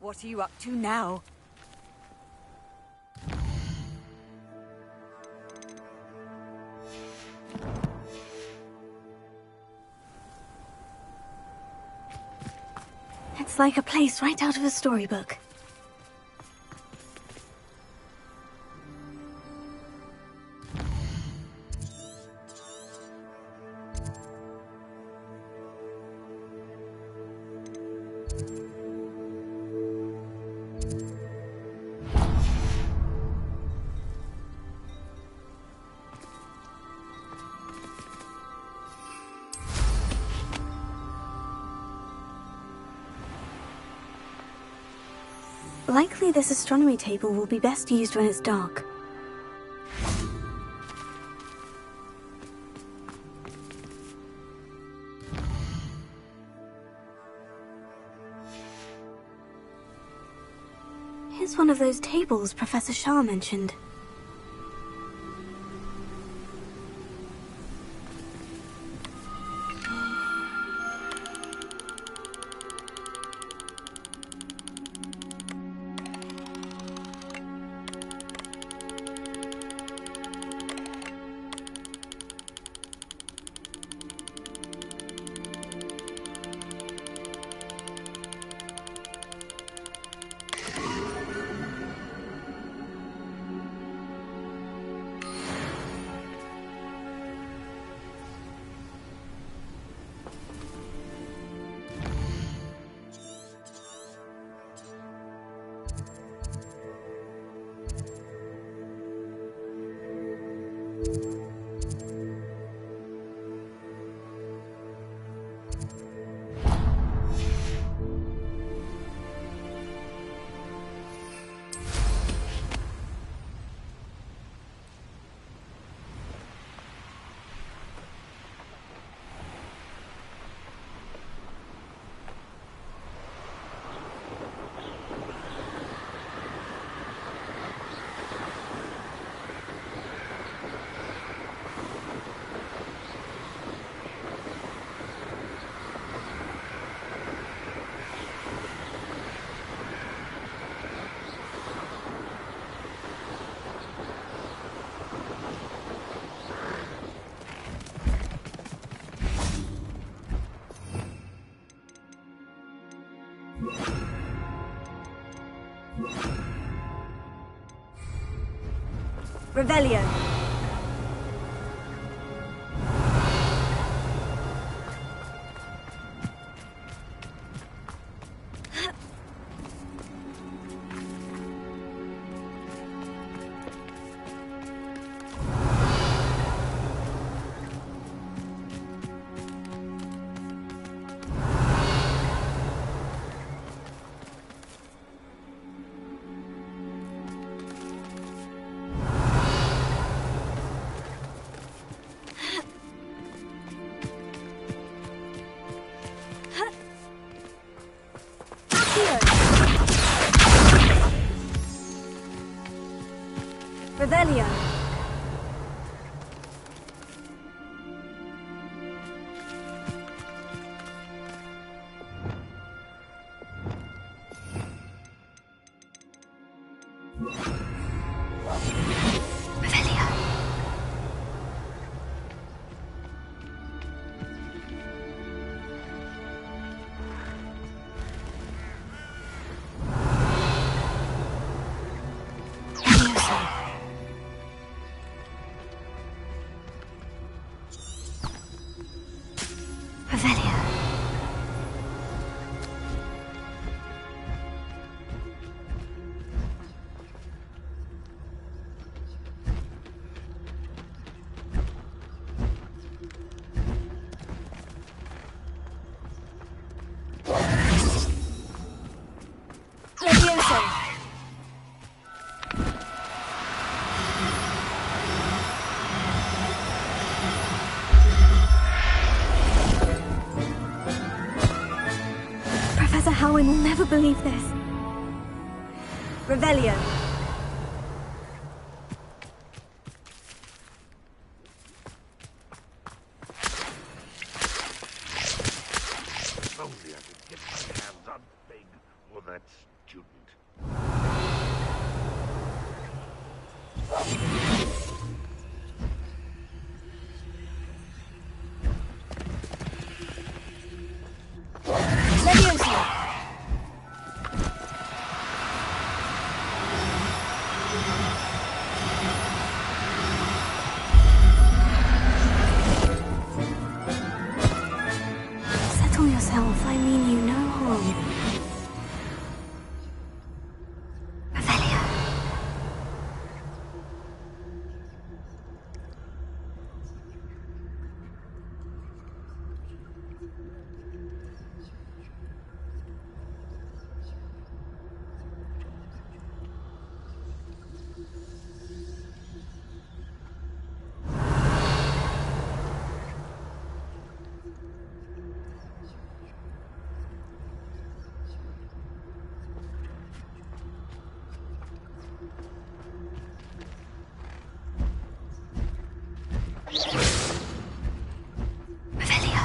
L: What are you up to now?
B: It's like a place right out of a storybook. Likely this astronomy table will be best used when it's dark. Here's one of those tables Professor Shah mentioned. Revelio. Revelio. Professor Howin will never believe this. Revelio.
M: If only I could get my hands on Big or that stupid
B: Settle yourself. I mean you no harm. Revelio. Revelio.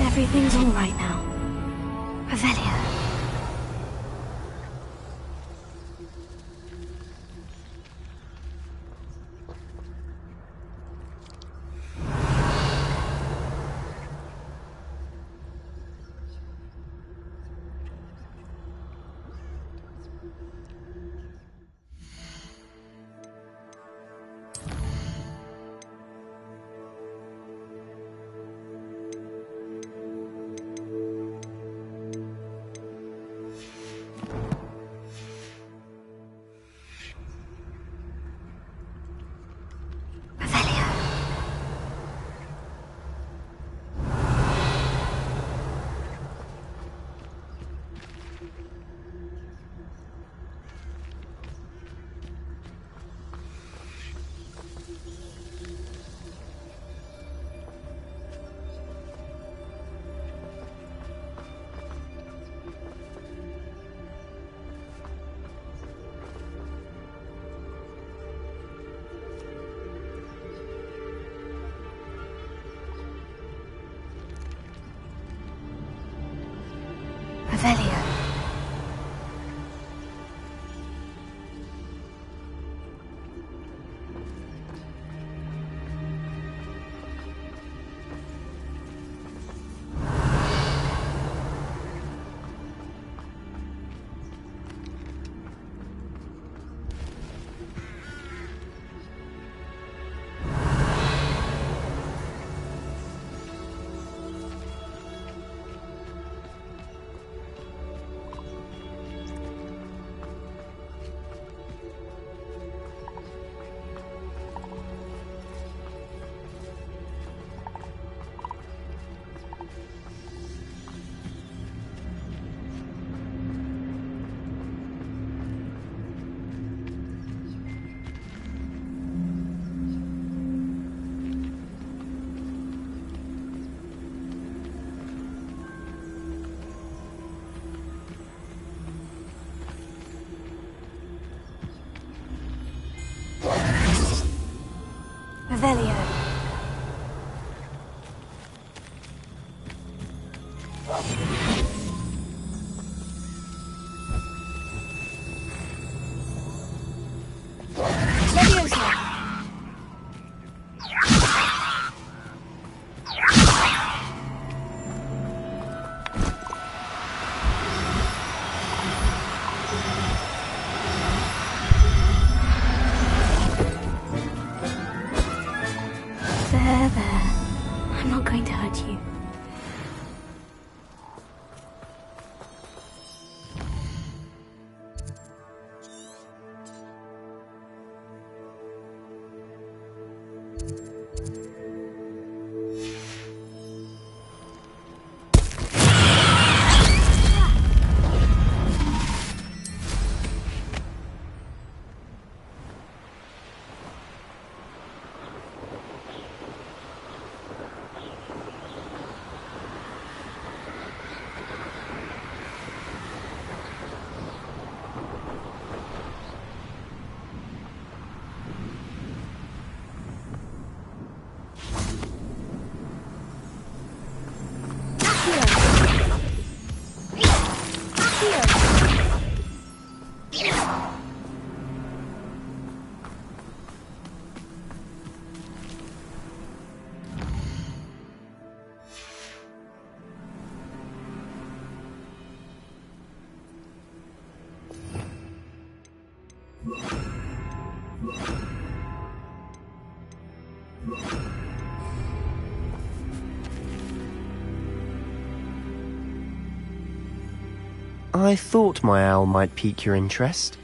B: Everything's all right now. Revelio. Revelio. Revelio. There. I'm not going to hurt you.
G: I thought my owl might pique your interest.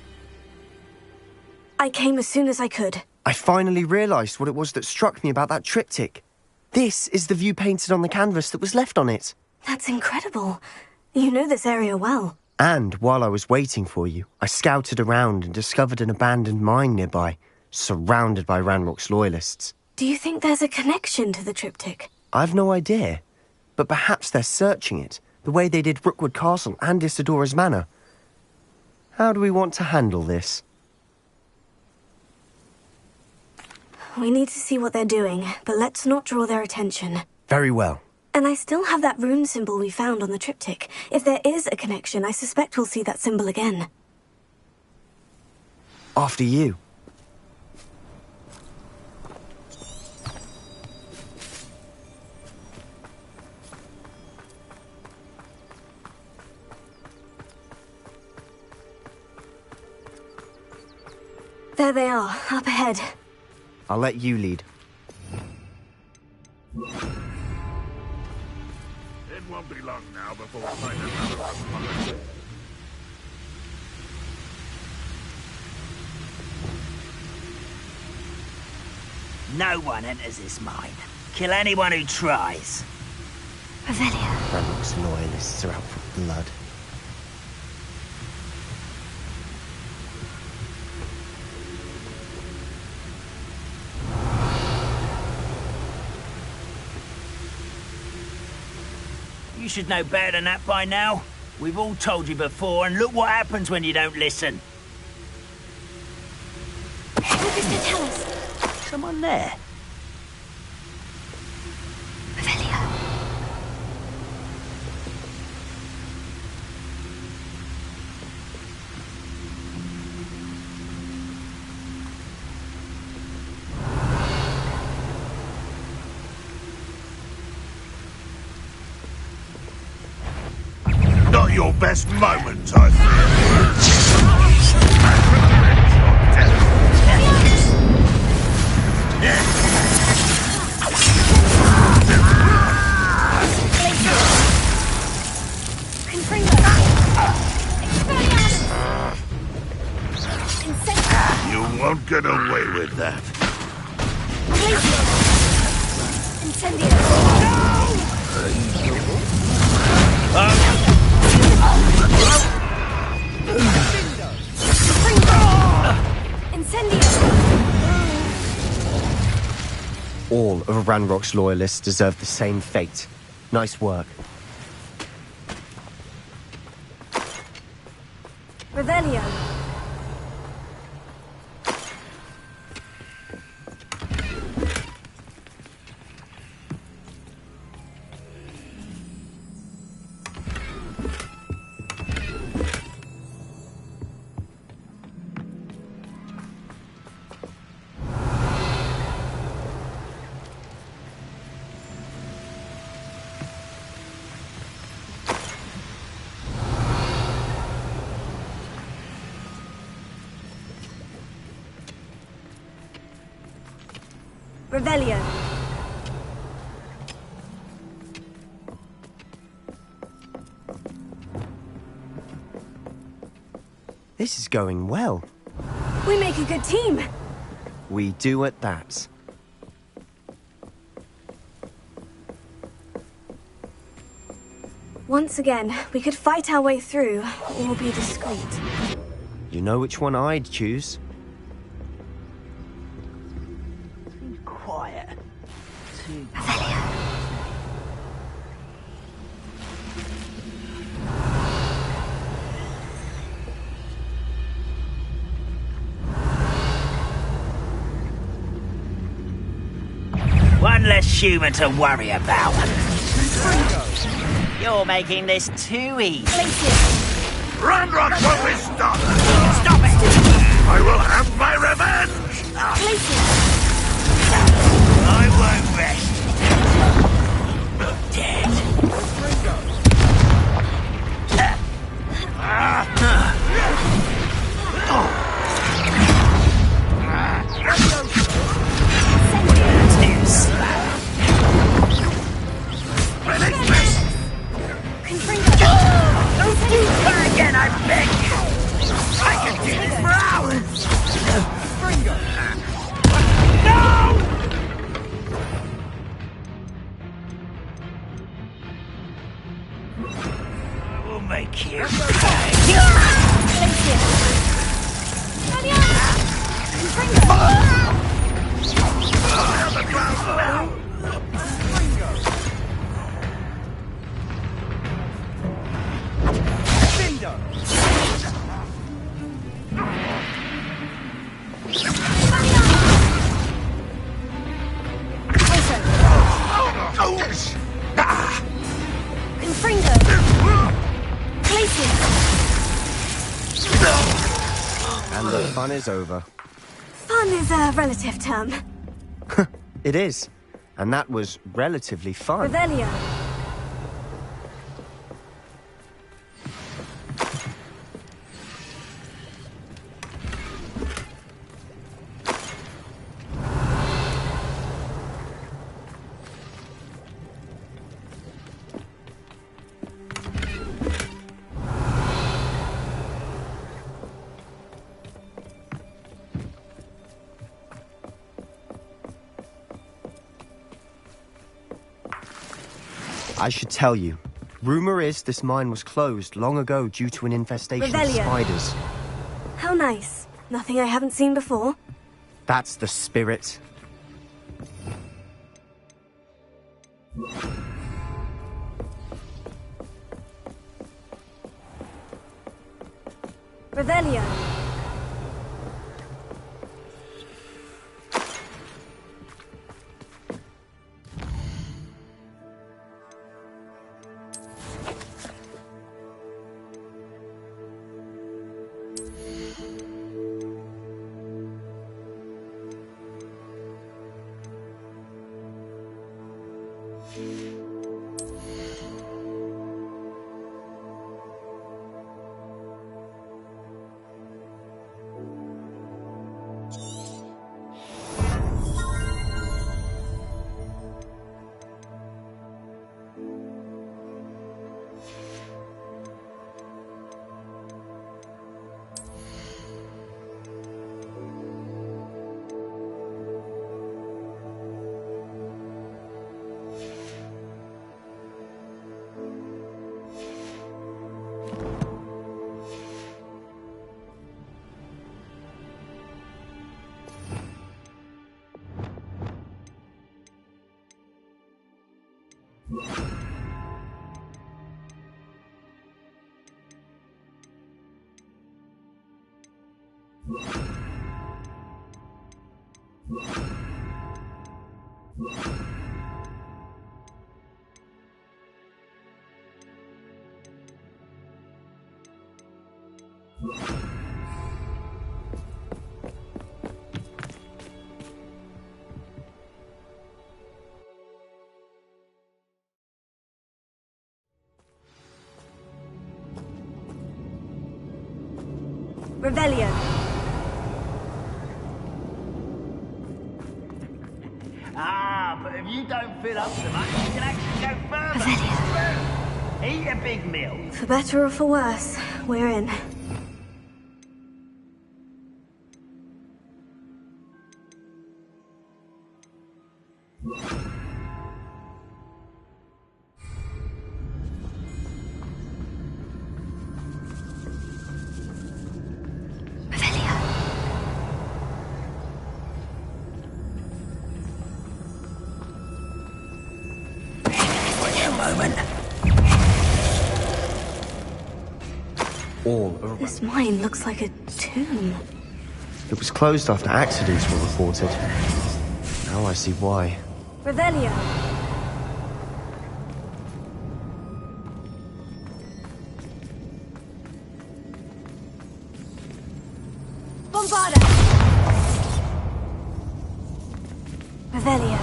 B: I came as soon as I could.
G: I finally realised what it was that struck me about that triptych. This is the view painted on the canvas that was left on it.
B: That's incredible. You know this area well.
G: And while I was waiting for you, I scouted around and discovered an abandoned mine nearby, surrounded by Ranrock's loyalists.
B: Do you think there's a connection to the triptych?
G: I've no idea, but perhaps they're searching it, the way they did Rookwood Castle and Isidora's Manor. How do we want to handle this?
B: We need to see what they're doing, but let's not draw their attention.
G: Very well.
B: And I still have that rune symbol we found on the triptych. If there is a connection, I suspect we'll see that symbol again.
G: After you.
B: There they are, up ahead.
G: I'll let you lead.
A: It won't be long now before we find another.
L: No one enters this mine. Kill anyone who tries.
B: Revelio.
G: Ranrock's loyalists are out for blood.
L: You should know better than that by now. We've all told you before, and look what happens when you don't listen.
B: What does it tell us?
L: Someone there.
B: Revelio.
A: Not your best moment, I fear. You won't get away with that.
G: All of Ranrock's loyalists deserve the same fate. Nice work.
B: Revelio. Revelio.
G: This is going well.
B: We make a good team.
G: We do at that.
B: Once again, we could fight our way through, or be discreet.
G: You know which one I'd choose?
L: Too quiet. Too One less human to worry about. You're making this too easy.
H: Ranrock won't be stopped!
L: Stop it!
H: I will have my revenge!
L: I won't rest. Dead. Too slow. Don't do her again, I beg you! I can do this for hours! No! I will make you pay.
G: And the fun is over.
B: Fun is a relative term.
G: It is. And that was relatively fun.
B: Revelio.
G: I should tell you. Rumor is this mine was closed long ago due to an infestation of
B: Revelio.
G: spiders.
B: How nice. Nothing I haven't seen before.
G: That's the spirit.
B: Revelio. Revelio.
L: But if you don't fill up so much, you can actually go further. Eat a big meal.
B: For better or for worse, we're in.
L: moment.
G: All around.
B: This mine looks like a tomb.
G: It was closed after accidents were reported. Now I see why.
B: Revelio. Bombarda. Revelio.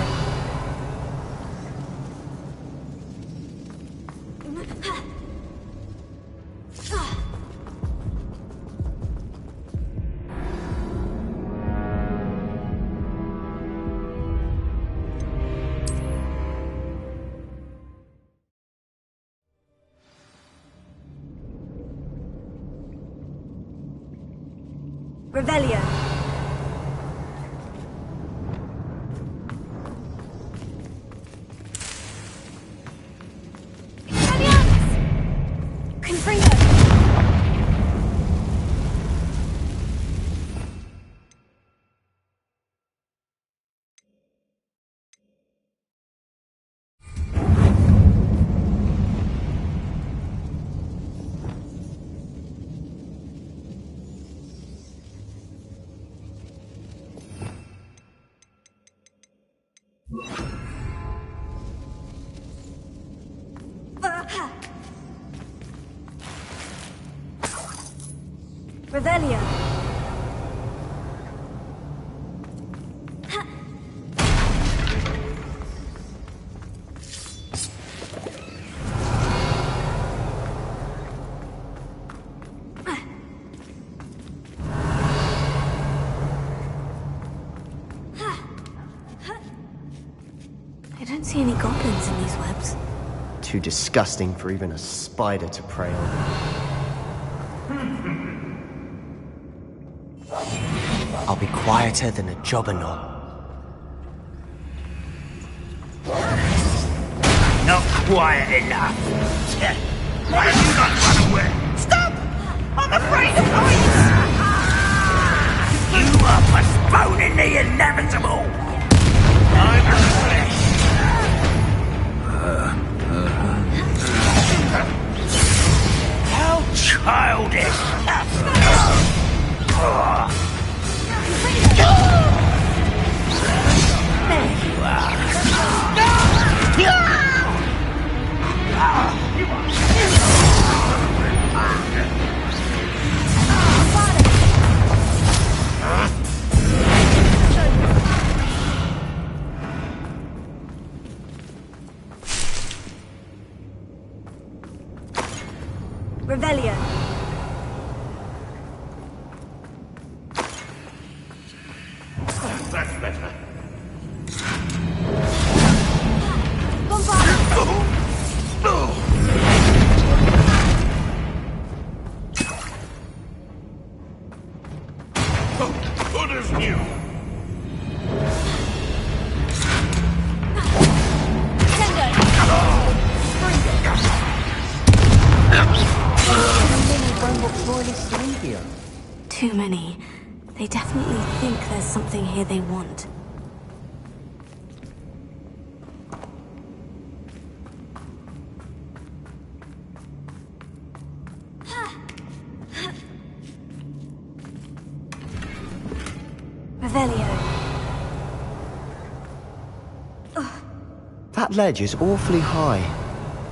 B: Revelio. Confringo. Revelio. I don't see any goblins in these webs.
G: Too disgusting for even a spider to prey on. I'll be quieter than a jobberknoll.
L: Not quiet enough. Why have you not run away? Stop! I'm afraid of heights! You are postponing the inevitable! I'm the flesh! How childish! There you are.
B: Revelio.
L: That's better. Good as new.
B: Too many. They definitely think there's something here they want. Revelio.
G: That ledge is awfully high.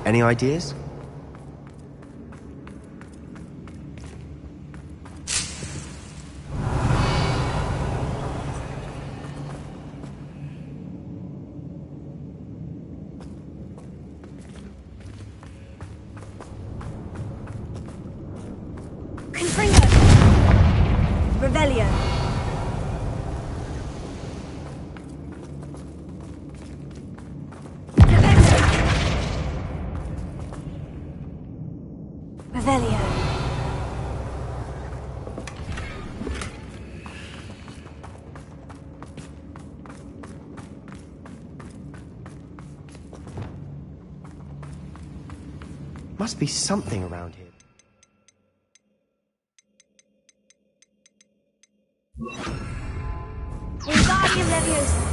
G: Any ideas?
B: Confringo. Revelio. Revelio.
G: Must be something around here.
B: Wingardium Leviosa.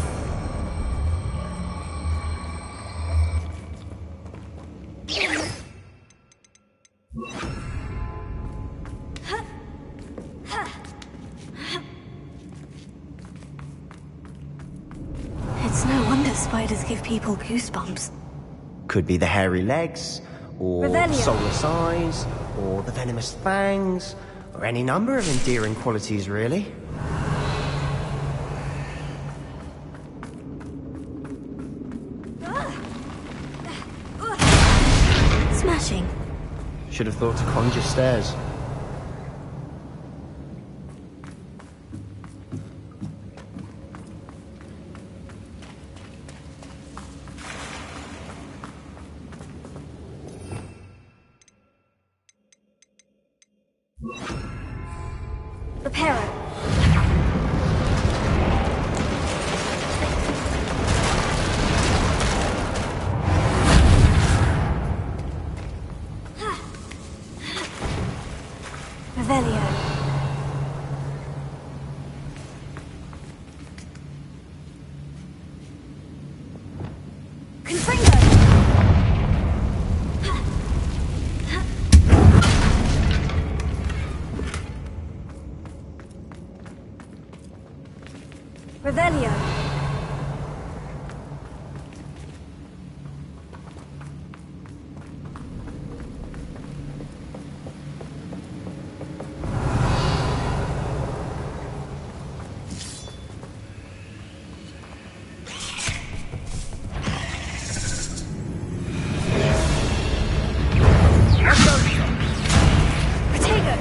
B: do spiders give people goosebumps?
G: Could be the hairy legs, or the
B: Revelio.
G: soulless eyes, or the venomous fangs, or any number of endearing qualities, really.
B: Smashing.
G: Should have thought to conjure stairs.
B: Reparo. Revelio. Confringo. Revelio. Protego.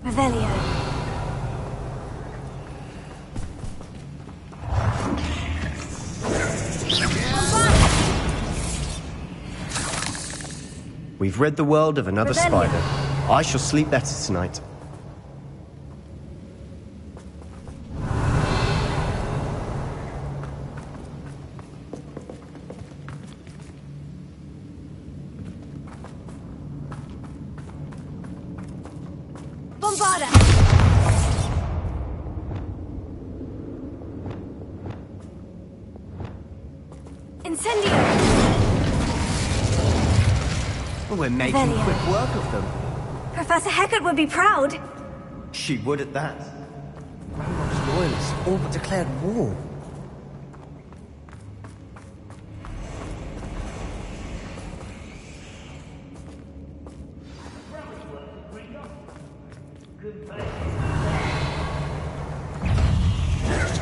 B: Revelio.
G: We've rid the world of another
B: Revelio.
G: spider. I shall sleep better tonight.
B: Bombarda. Incendio.
G: Well, we're making
B: Revelio.
G: quick work of them.
B: Professor Hecat would be proud.
G: She would at that. Granrock's loyalists all but declared war.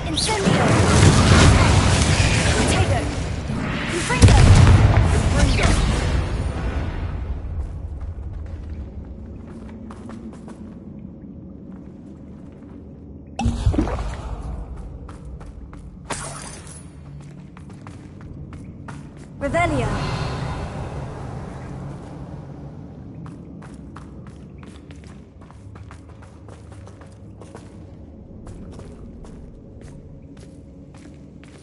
B: Incendio. Protego. Confringo. Revelio.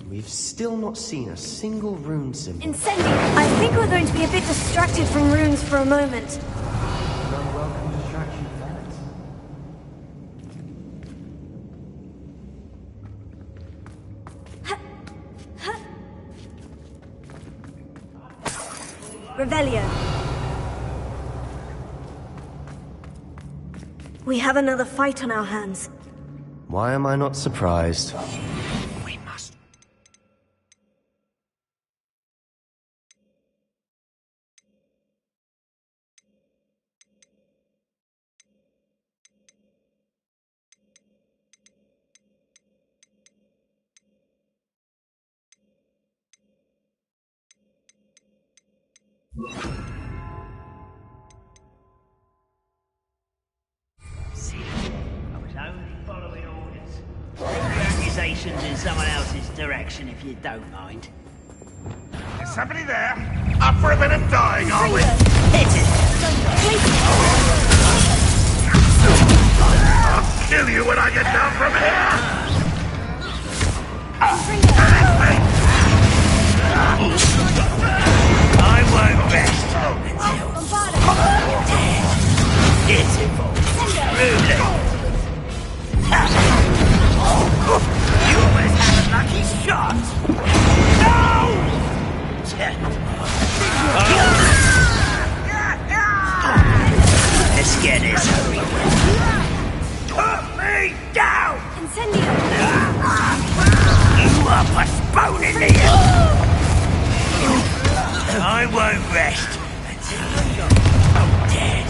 G: We've still not seen a single rune symbol.
B: Incendio. I think we're going to be a bit distracted from runes for a moment.
G: An unwelcome distraction, that.
B: Revelio. We have another fight on our hands.
G: Why am I not surprised?
L: We must. See, I was only following orders. Take your accusations in someone else's direction if you don't mind. Is somebody there? Up for a bit of dying, are we? Hit it! I'll kill you when I get down from here! I won't rest until pitiful, truly. You always have a lucky shot. No! Let's get this over with. Put me down!
B: Incendio!
L: You are postponing me! I won't rest until I'm dead.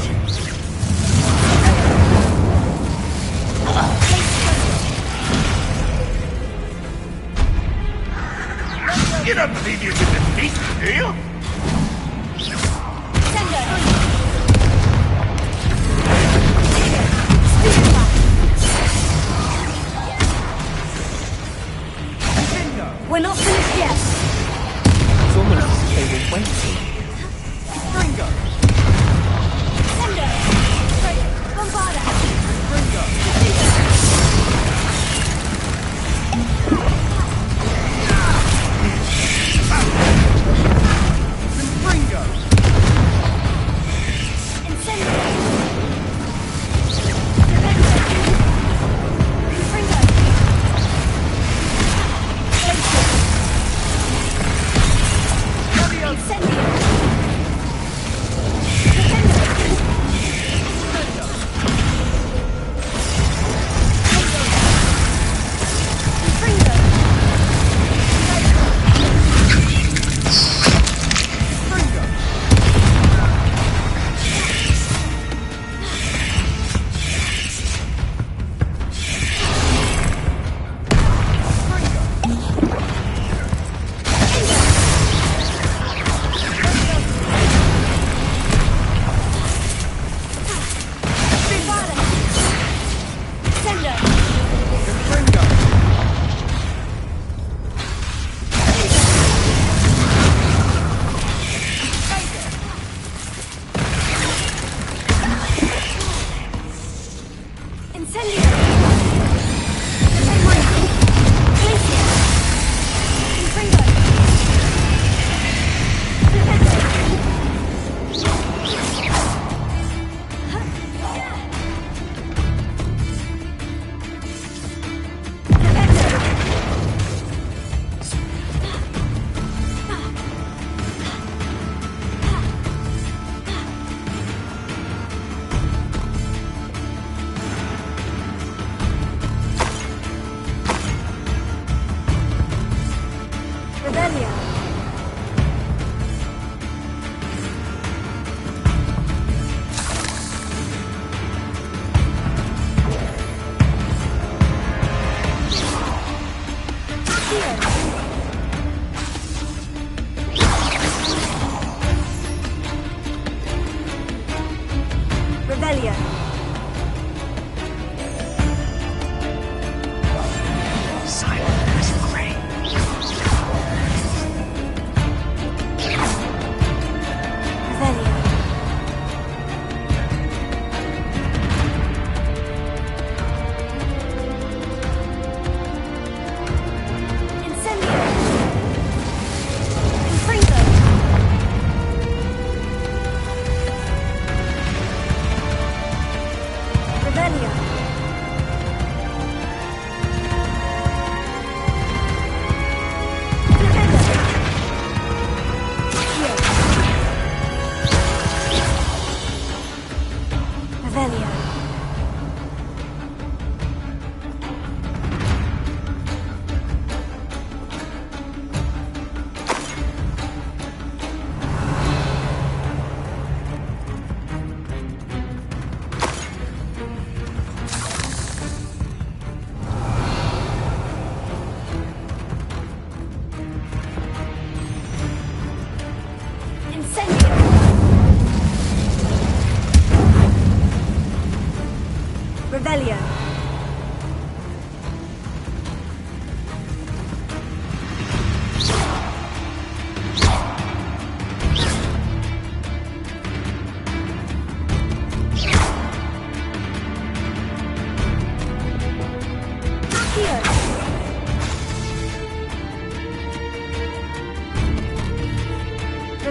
L: You don't believe you can defeat me, do you?
B: We're not finished yet.
D: It's almost as if they were waiting.
B: Ringo. Sendo. Bombarda.
L: Ringo.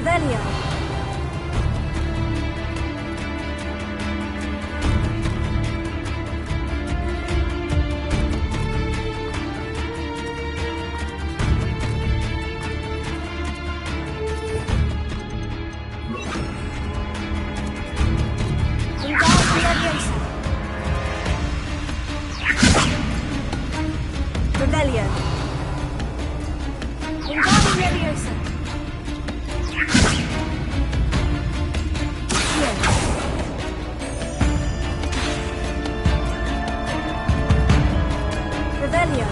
B: Revelio. Revelio. Wingardium Leviosa. Revelio.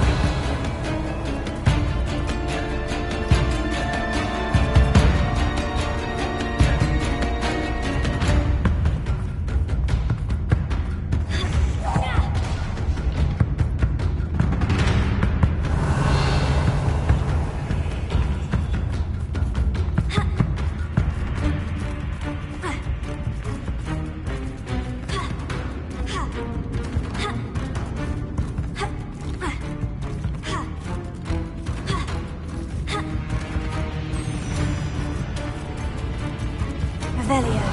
B: Revelio.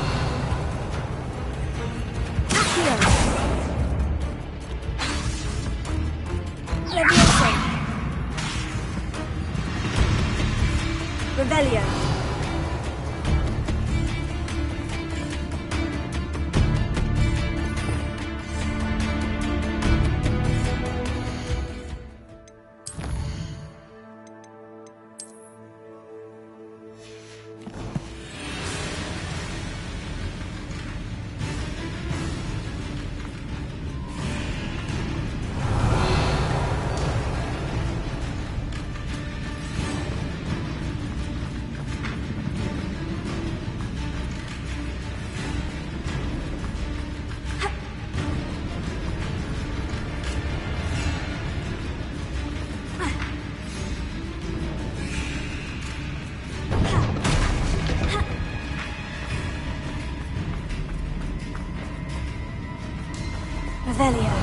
B: Accio. Leviosa. Revelio. Revelio.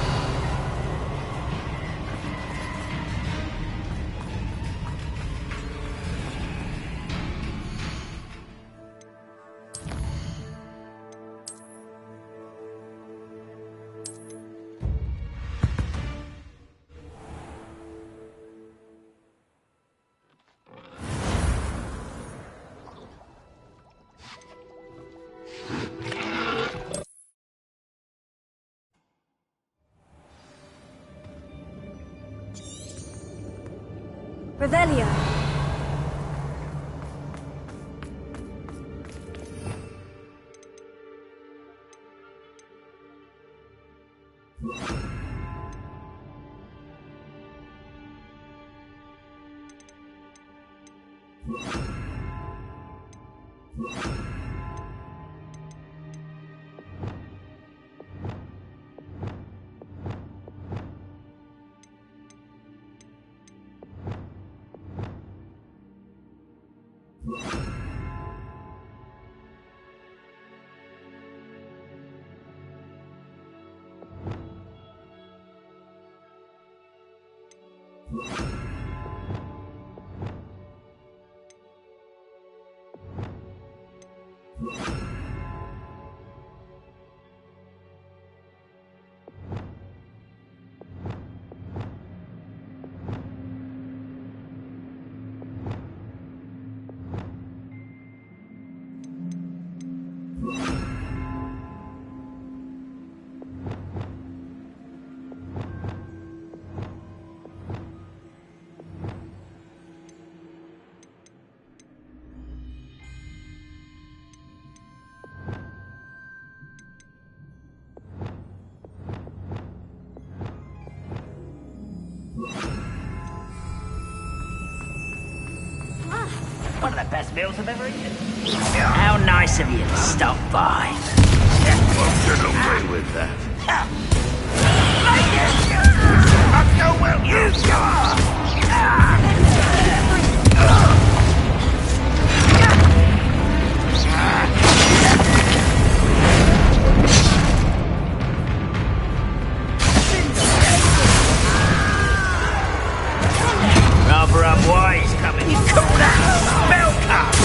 B: Revelio.
L: One of the best meals I've ever eaten. How nice of you to stop by.
M: Well, get away with that.
L: I'll go well. You go! Rather unwise coming. You call that spellcast?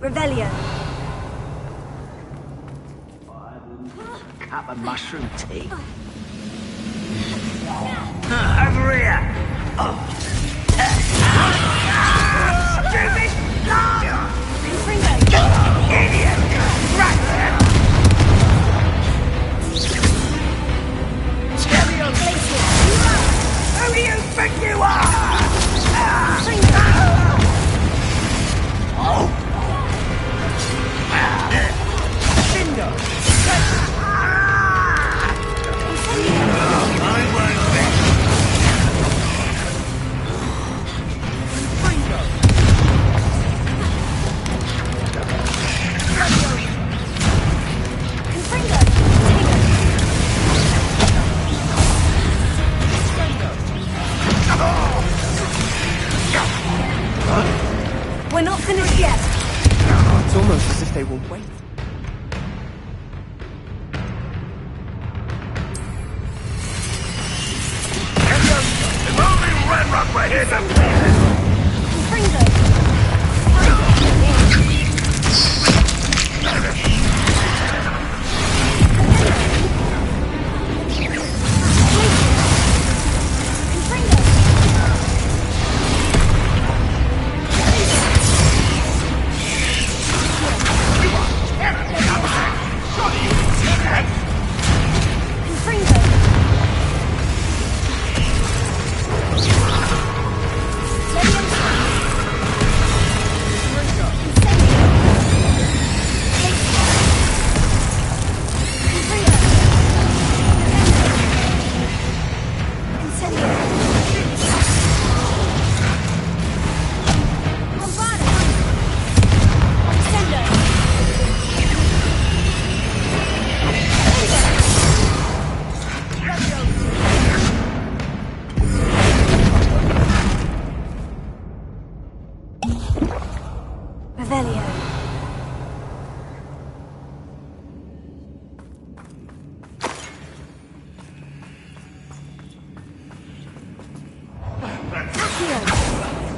B: Revelio.
L: Cup of mushroom tea. Over here! Stupid! Idiot! Right there! Who do you think you are? Bingo!
B: We're not finished yet.
G: It's almost as if they were waiting.
M: If only Redrock were here to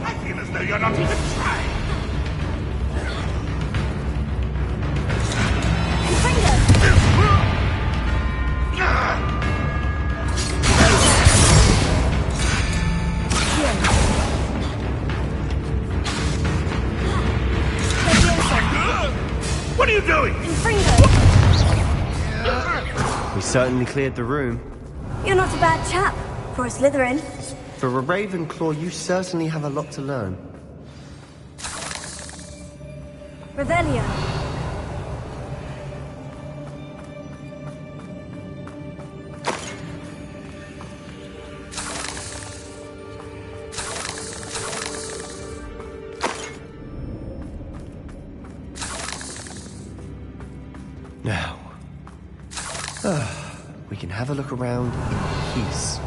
M: I feel as though you're not even trying. What are you doing?
G: We certainly cleared the room.
B: You're not a bad chap for a Slytherin.
G: For a Ravenclaw, you certainly have a lot to learn.
B: Revelio.
G: Now, we can have a look around in peace.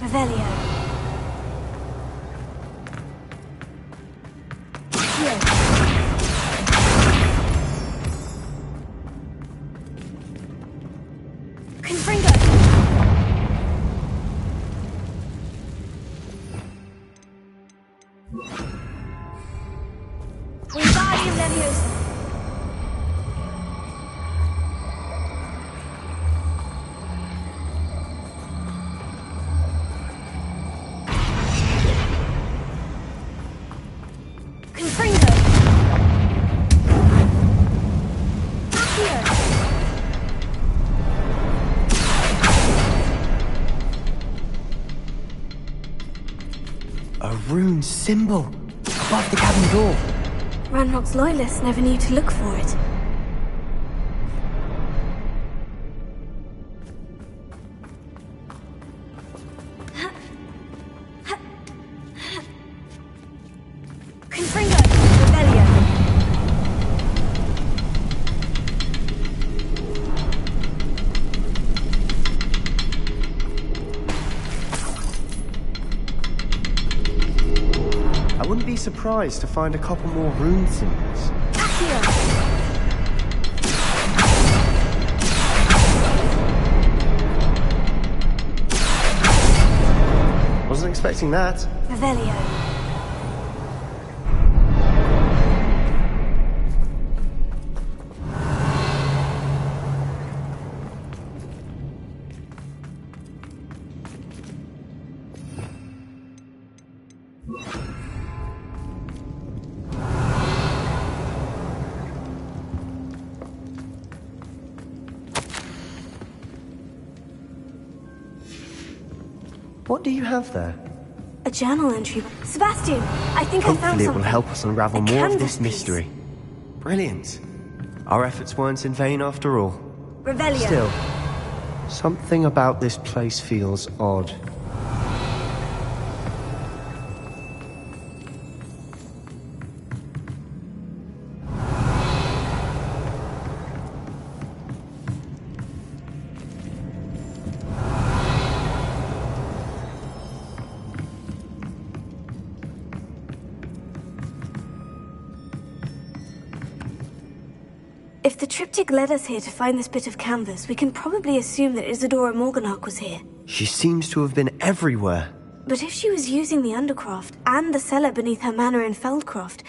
B: Revelio. Confringo. Wingardium Leviosa.
G: A rune symbol above the cabin door.
B: Ranrock's loyalists never knew to look for it. Confringo! Revelio!
G: I wouldn't be surprised to find a couple more rune symbols.
B: Accio!
G: expecting that.
B: Revelio.
G: What do you have there?
B: A journal entry. Sebastian, I think I found
G: Hopefully it
B: something.
G: will help us unravel more of
B: canvas
G: this
B: piece.
G: mystery. Brilliant. Our efforts weren't in vain after all.
B: Revelio.
G: Still, something about this place feels odd.
B: If the triptych led us here to find this bit of canvas, we can probably assume that Isadora Morganach was here.
G: She seems to have been everywhere.
B: But if she was using the Undercroft and the cellar beneath her manor in Feldcroft,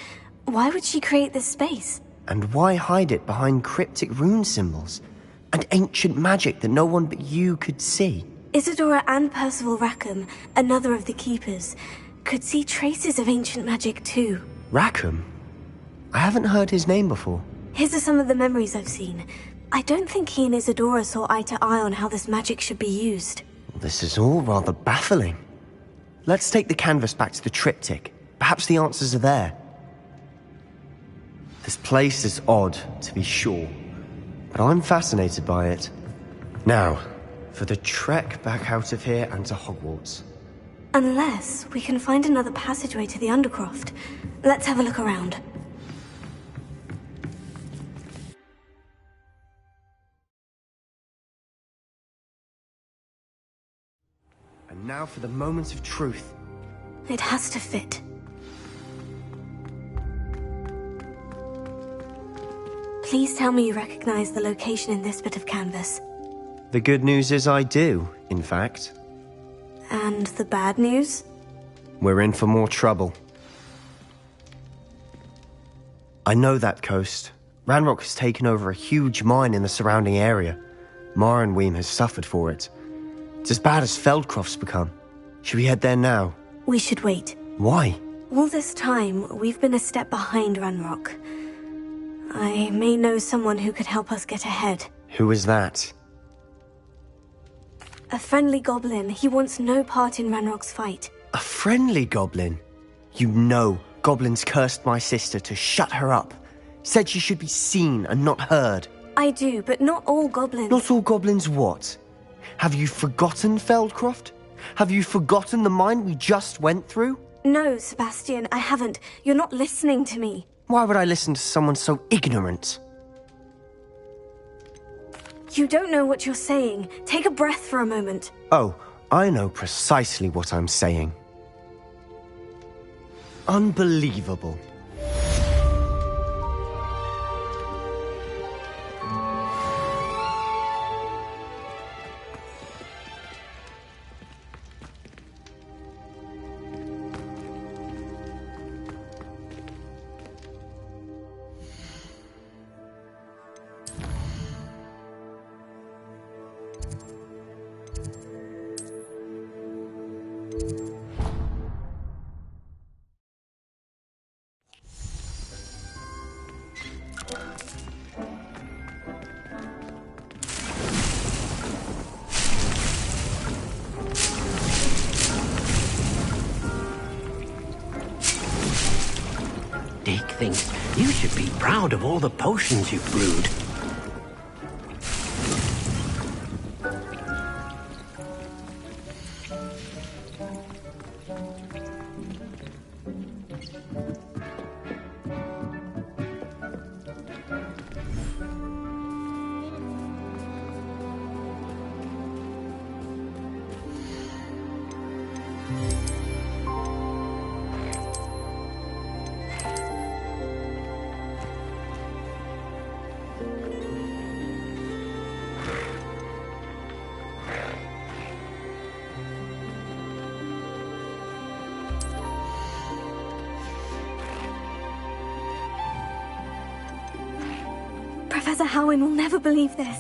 B: why would she create this space?
G: And why hide it behind cryptic rune symbols? And ancient magic that no one but you could see?
B: Isadora and Percival Rackham, another of the Keepers, could see traces of ancient magic too.
G: Rackham? I haven't heard his name before.
B: His are some of the memories I've seen. I don't think he and Isadora saw eye to eye on how this magic should be used.
G: This is all rather baffling. Let's take the canvas back to the triptych. Perhaps the answers are there. This place is odd, to be sure, but I'm fascinated by it. Now, for the trek back out of here and to Hogwarts.
B: Unless we can find another passageway to the Undercroft. Let's have a look around.
G: And now for the moment of truth.
B: It has to fit. Please tell me you recognize the location in this bit of canvas.
G: The good news is I do, in fact.
B: And the bad news?
G: We're in for more trouble. I know that coast. Ranrock has taken over a huge mine in the surrounding area. Marrenweem has suffered for it. It's as bad as Feldcroft's become. Should we head there now?
B: We should wait.
G: Why?
B: All this time, we've been a step behind Ranrock. I may know someone who could help us get ahead.
G: Who is that?
B: A friendly goblin. He wants no part in Ranrock's fight.
G: A friendly goblin? You know, goblins cursed my sister to shut her up. Said she should be seen and not heard.
B: I do, but not all goblins.
G: Not all goblins what? Have you forgotten Feldcroft? Have you forgotten the mine we just went through?
B: No, Sebastian, I haven't. You're not listening to me.
G: Why would I listen to someone so ignorant?
B: You don't know what you're saying. Take a breath for a moment.
G: Oh, I know precisely what I'm saying. Unbelievable.
K: Dick thinks you should be proud of all the potions you've brewed.
B: Professor Howin will never believe this.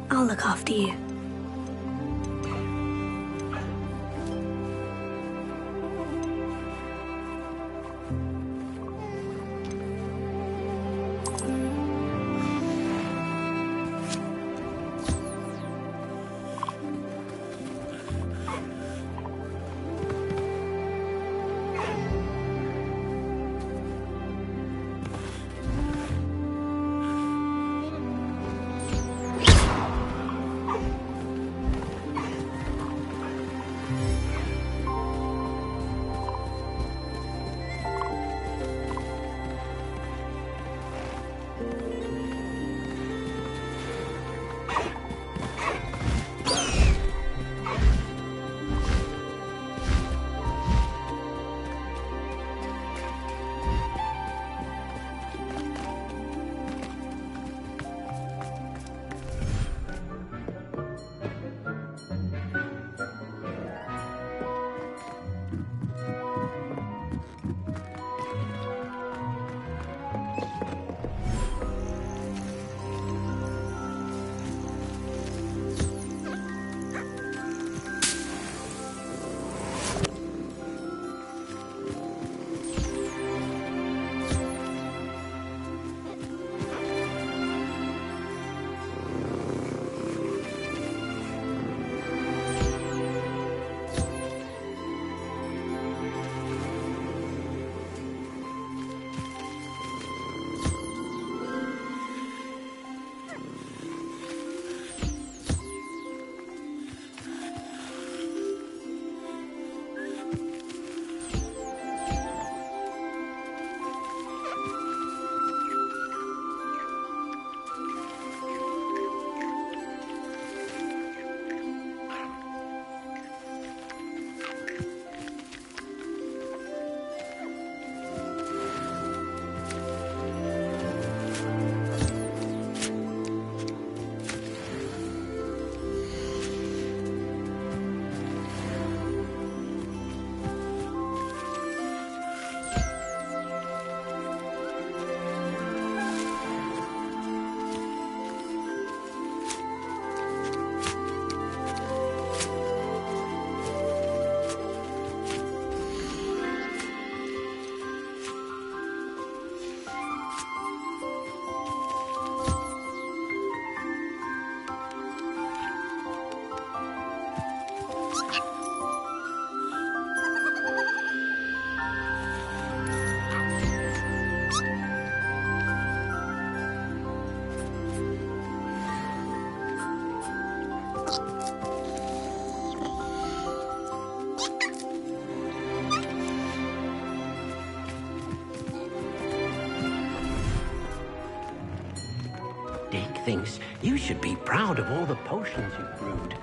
B: I'll look after you.
K: Dick thinks you should be proud of all the potions you've brewed.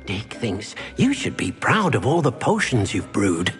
K: Dick thinks you should be proud of all the potions you've brewed.